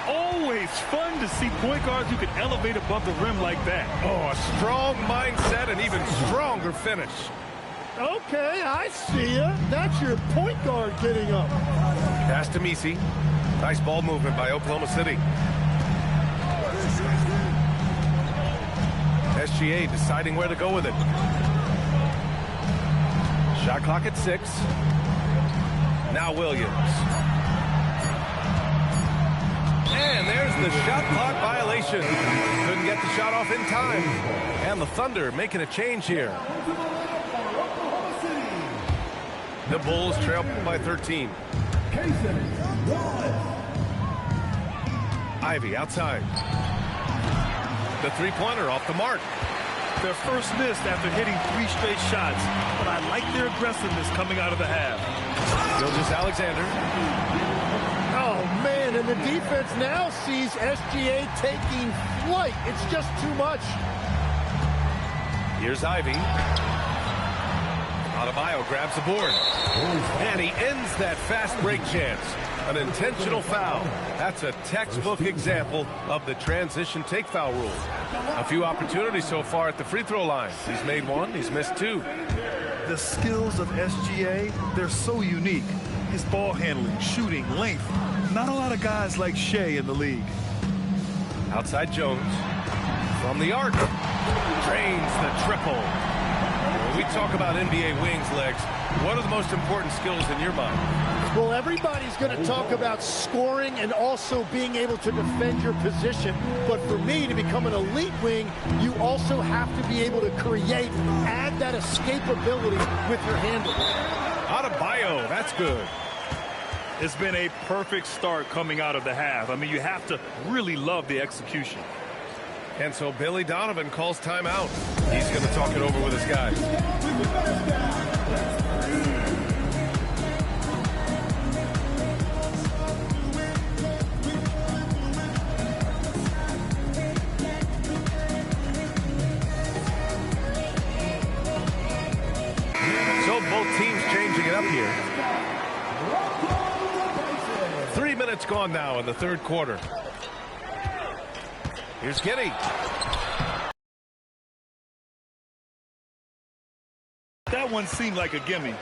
Always fun to see point guards who can elevate above the rim like that. Oh, a strong mindset and even stronger finish. Okay, I see ya. That's your point guard getting up. Pass to Messi. Nice ball movement by Oklahoma City. SGA deciding where to go with it. Shot clock at 6. Now Williams. And there's the shot clock violation. Couldn't get the shot off in time. And the Thunder making a change here. The Bulls trail by 13. Ivy outside. The three-pointer off the mark. Their first miss after hitting 3 straight shots, but I like their aggressiveness coming out of the half. Gilgeous-Alexander. Oh, man, and the defense now sees SGA taking flight. It's just too much. Here's Ivy. Adebayo grabs the board. And he ends that fast break chance. An intentional foul. That's a textbook example of the transition take foul rule. A few opportunities so far at the free throw line. He's made 1, he's missed 2. The skills of SGA, they're so unique. His ball handling, shooting, length. Not a lot of guys like Shai in the league. Outside Jones. From the arc. Drains the triple. When we talk about NBA wings, Legs, what are the most important skills in your mind? Well, everybody's going to talk about scoring and also being able to defend your position. But for me, to become an elite wing, you also have to be able to create, add that escapability with your handle. Adebayo, that's good. It's been a perfect start coming out of the half. I mean, you have to really love the execution. And so Billy Donovan calls timeout. He's going to talk it over with his guys. So both teams changing it up here. 3 minutes gone now in the third quarter. Here's Giddey. That one seemed like a gimme.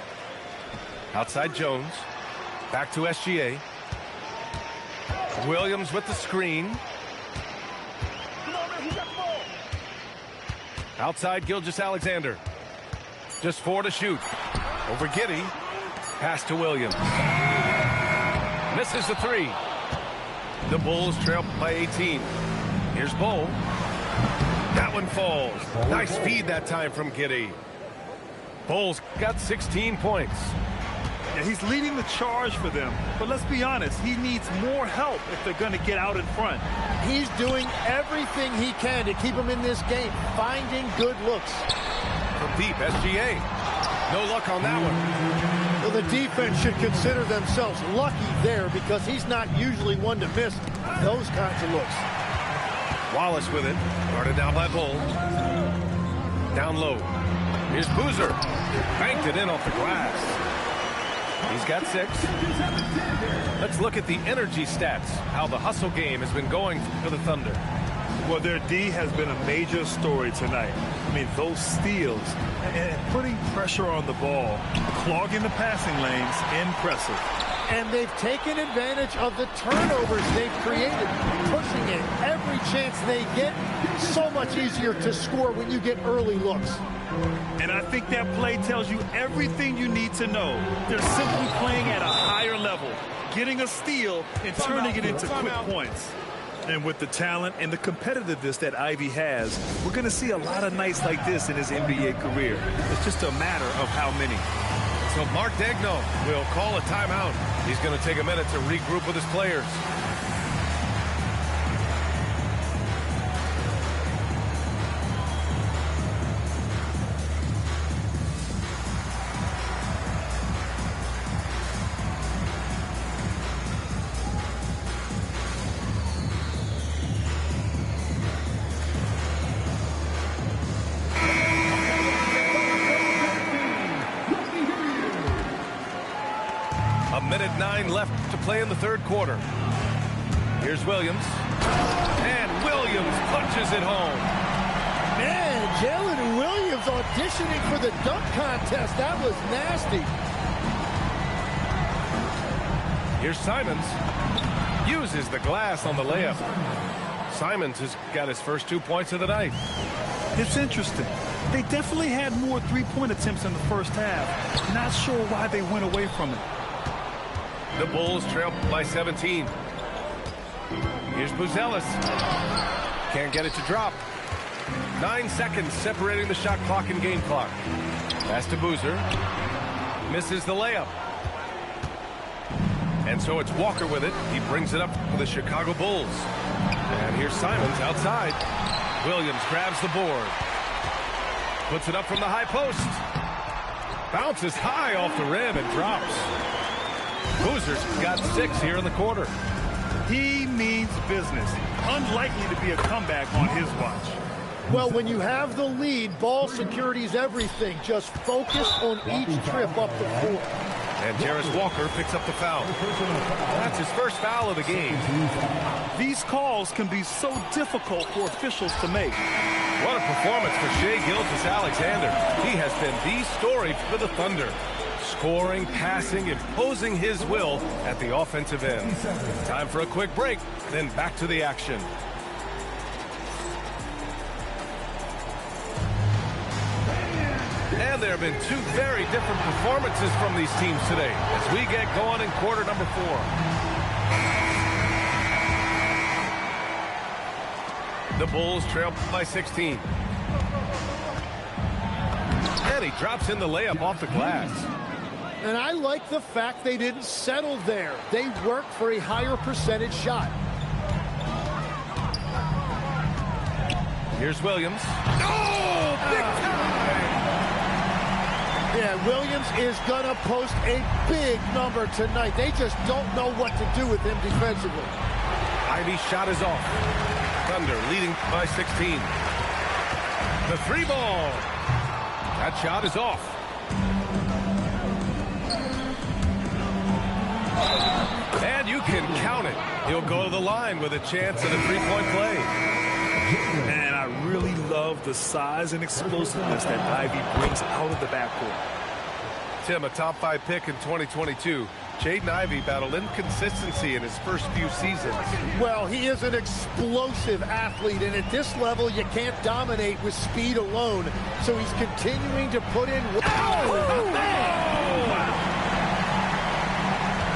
Outside Jones. Back to SGA. Williams with the screen. Outside Gilgeous-Alexander. Just 4 to shoot. Over Giddey. Pass to Williams. Misses the 3. The Bulls trail by 18. Here's Bull. That one falls. Nice feed that time from Giddey. Bulls got 16 points. Yeah, he's leading the charge for them. But let's be honest, he needs more help if they're going to get out in front. He's doing everything he can to keep them in this game, finding good looks. From deep, SGA. No luck on that one. Well, the defense should consider themselves lucky there because he's not usually one to miss those kinds of looks. Wallace with it. Guarded down by Bull. Down low. Here's Boozer. Banked it in off the glass. He's got 6. Let's look at the energy stats. How the hustle game has been going for the Thunder. Well, their D has been a major story tonight. I mean, those steals and putting pressure on the ball, clogging the passing lanes, impressive. And they've taken advantage of the turnovers they've created, pushing it every chance they get. So much easier to score when you get early looks. And I think that play tells you everything you need to know. They're simply playing at a higher level, getting a steal and turning it into quick points. And with the talent and the competitiveness that Ivy has, we're going to see a lot of nights like this in his NBA career. It's just a matter of how many. So Mark Daigneault will call a timeout. He's going to take a minute to regroup with his players. Minute 9 left to play in the third quarter. Here's Williams. And Williams punches it home. Man, Jalen Williams auditioning for the dunk contest. That was nasty. Here's Simons. Uses the glass on the layup. Simons has got his first 2 points of the night. It's interesting. They definitely had more three-point attempts in the first half. Not sure why they went away from it. The Bulls trail by 17. Here's Buzelis. Can't get it to drop. 9 seconds separating the shot clock and game clock. Pass to Boozer. Misses the layup. And so it's Walker with it. He brings it up for the Chicago Bulls. And here's Simons outside. Williams grabs the board. Puts it up from the high post. Bounces high off the rim and drops. Boozer's got 6 here in the quarter. He means business. Unlikely to be a comeback on his watch. Well, when you have the lead, ball security is everything. Just focus on each trip up the court. And Jarris Walker picks up the foul. That's his first foul of the game. These calls can be so difficult for officials to make. What a performance for Shai Gilgeous-Alexander. He has been the story for the Thunder. Scoring, passing, imposing his will at the offensive end. Time for a quick break, then back to the action. And there have been two very different performances from these teams today as we get going in quarter number 4. The Bulls trail by 16. And he drops in the layup off the glass. And I like the fact they didn't settle there. They worked for a higher percentage shot. Here's Williams. Oh, big time! Yeah, Williams is going to post a big number tonight. They just don't know what to do with him defensively. Ivey's shot is off. Thunder leading by 16. The 3-ball. That shot is off. And you can count it. He'll go to the line with a chance at a 3-point play. Man, I really love the size and explosiveness that Ivey brings out of the backcourt. Tim, a top 5 pick in 2022. Jaden Ivey battled inconsistency in his first few seasons. Well, he is an explosive athlete, and at this level, you can't dominate with speed alone. So he's continuing to put in... Oh, man!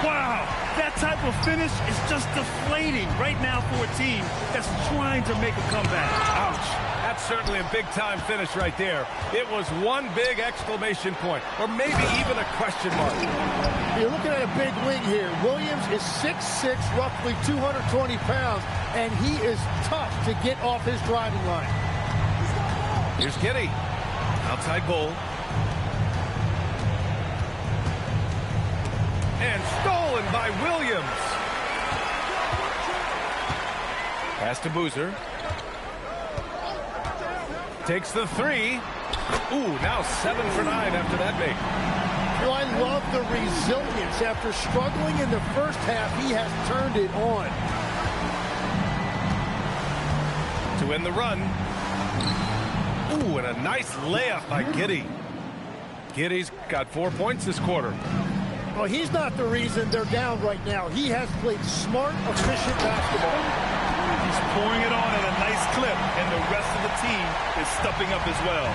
Wow, that type of finish is just deflating right now for a team that's trying to make a comeback. Ouch. That's certainly a big-time finish right there. It was one big exclamation point, or maybe even a question mark. You're looking at a big wing here. Williams is 6'6", roughly 220 pounds, and he is tough to get off his driving line. Here's Giddey. Outside goal. And stolen by Williams. Pass to Boozer. Takes the 3. Ooh, now 7 for 9 after that make. You know, I love the resilience. After struggling in the first half, he has turned it on. To win the run. Ooh, and a nice layup by Giddey. Giddey's got 4 points this quarter. Well, he's not the reason they're down right now. He has played smart, efficient basketball. He's pouring it on at a nice clip, and the rest of the team is stepping up as well.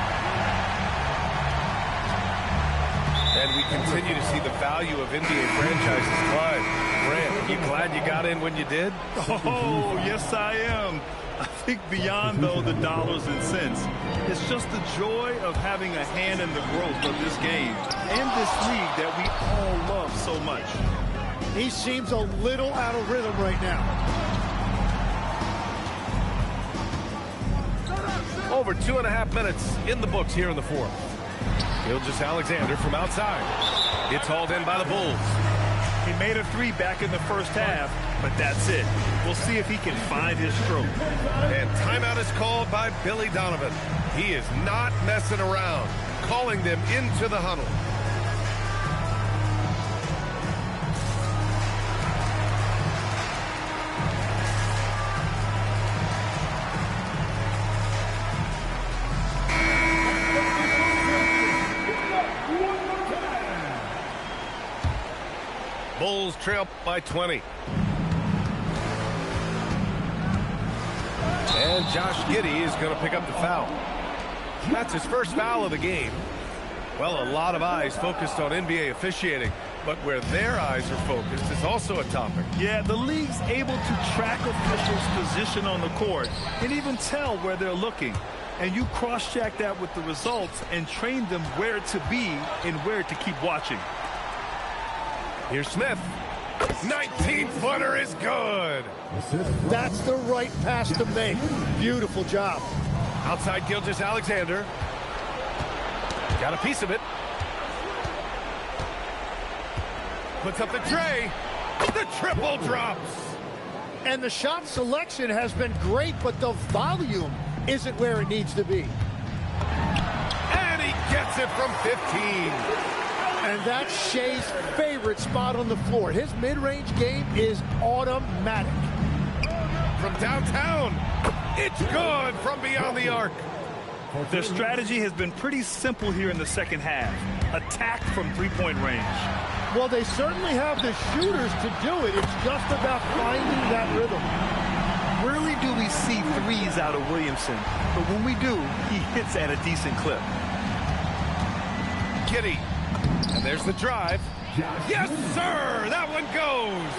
And we continue to see the value of NBA franchises climb. Grant, you glad you got in when you did? Oh, yes, I am. I think beyond, though, the dollars and cents, it's just the joy of having a hand in the growth of this game and this league that we all love so much. He seems a little out of rhythm right now. Over 2.5 minutes in the books here in the fourth. Gilgeous-Alexander from outside. It's hauled in by the Bulls. He made a 3 back in the first half, but that's it. We'll see if he can find his stroke. And timeout is called by Billy Donovan. He is not messing around, calling them into the huddle. Bulls trail by 20. And Josh Giddey is going to pick up the foul. That's his first foul of the game. Well, a lot of eyes focused on NBA officiating, but where their eyes are focused is also a topic. Yeah, the league's able to track officials' position on the court and even tell where they're looking. And you cross-check that with the results and train them where to be and where to keep watching. Here's Smith. 19-footer is good. That's the right pass to make. Beautiful job. Outside Gilgeous-Alexander. Got a piece of it. Puts up the tray. The triple drops. And the shot selection has been great, but the volume isn't where it needs to be. And he gets it from 15. And that's Shea's favorite spot on the floor. His mid-range game is automatic. From downtown, it's good from beyond the arc. Their strategy has been pretty simple here in the second half. Attack from three-point range. Well, they certainly have the shooters to do it. It's just about finding that rhythm. Rarely do we see threes out of Williamson, but when we do, he hits at a decent clip. Giddey. And there's the drive. Yes, sir! That one goes!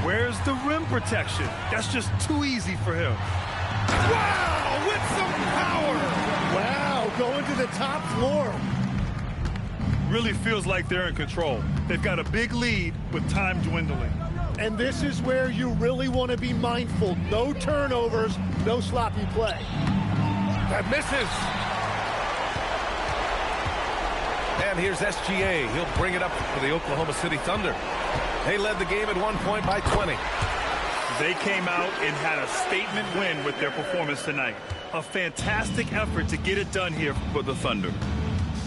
Where's the rim protection? That's just too easy for him. Wow! With some power! Wow, going to the top floor. Really feels like they're in control. They've got a big lead with time dwindling. And this is where you really want to be mindful. No turnovers, no sloppy play. That misses. And here's SGA. He'll bring it up for the Oklahoma City Thunder. They led the game at one point by 20. They came out and had a statement win with their performance tonight. A fantastic effort to get it done here for the Thunder.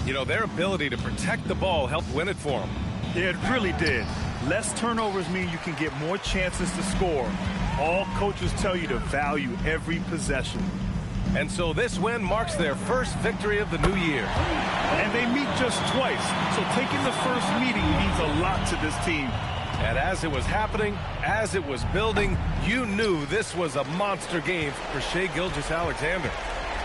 You know, their ability to protect the ball helped win it for them. It really did. Less turnovers mean you can get more chances to score. All coaches tell you to value every possession. And so this win marks their first victory of the new year. And they meet just twice, so taking the first meeting means a lot to this team. And as it was happening, as it was building, you knew this was a monster game for Shai Gilgeous-Alexander.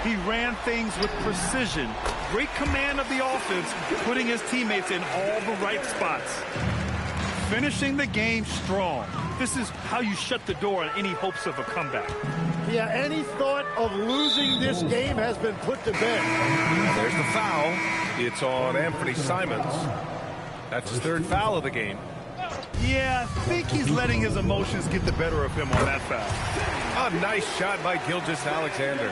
He ran things with precision, great command of the offense, putting his teammates in all the right spots. Finishing the game strong. This is how you shut the door on any hopes of a comeback. Yeah, any thought of losing this game has been put to bed. There's the foul. It's on Anthony Simons. That's his third foul of the game. Yeah, I think he's letting his emotions get the better of him on that foul. A nice shot by Gilgeous-Alexander.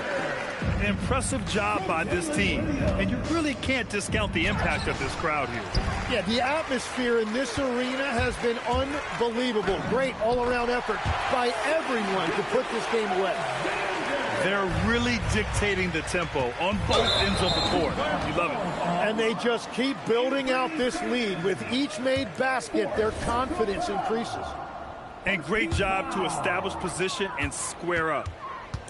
An impressive job by this team, and you really can't discount the impact of this crowd here. Yeah, the atmosphere in this arena has been unbelievable. Great all-around effort by everyone to put this game away. They're really dictating the tempo on both ends of the court. You love it. And they just keep building out this lead. With each made basket, their confidence increases. And great job to establish position and square up.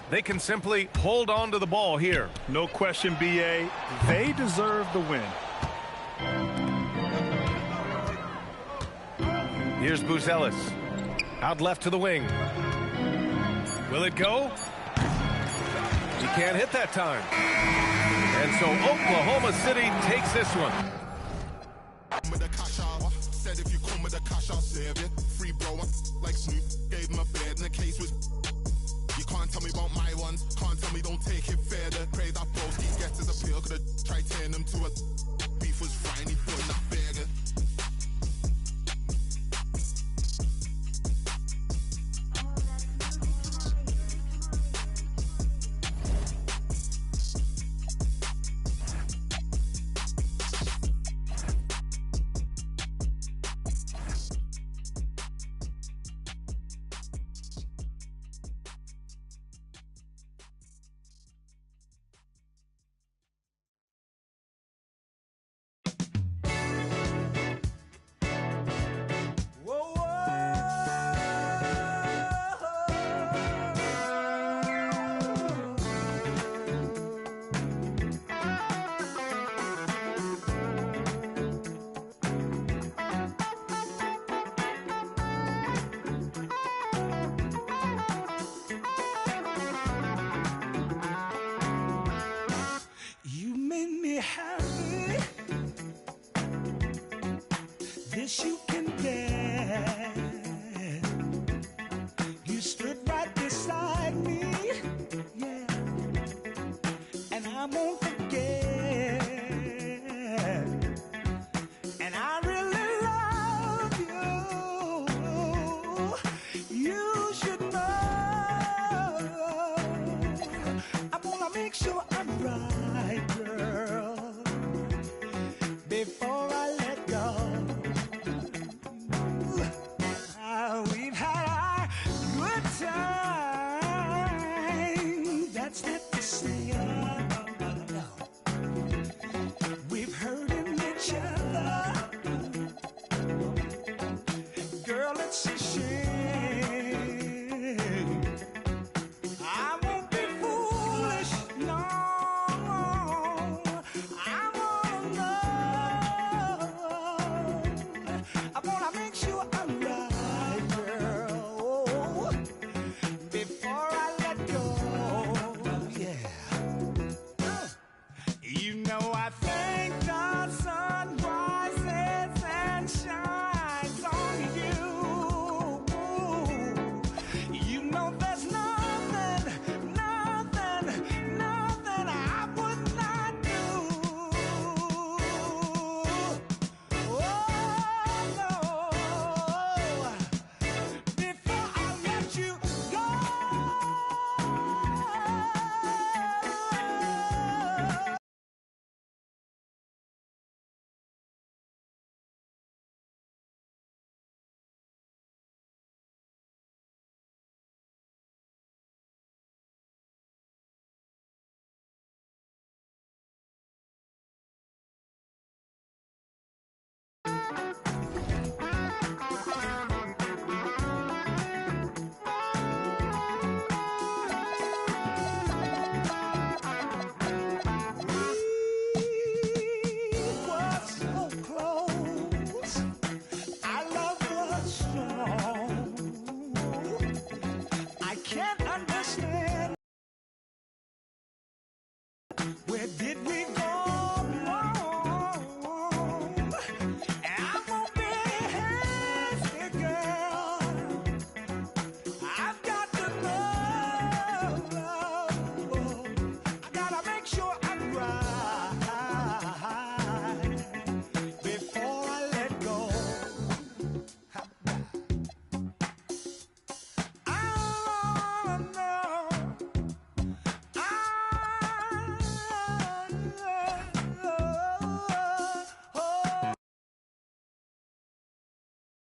They can simply hold on to the ball here. No question, B.A. They deserve the win. Here's Buzelis. Out left to the wing. Will it go? He can't hit that time. And so Oklahoma City takes this one. Said if you come with the cash, I'll save it. Free bro, like Snoop. Gave him a bed and the case was. You can't tell me about my ones. Can't tell me don't take it further. Pray that broski gets his appeal. Could've tried turning them to a beef was fine. He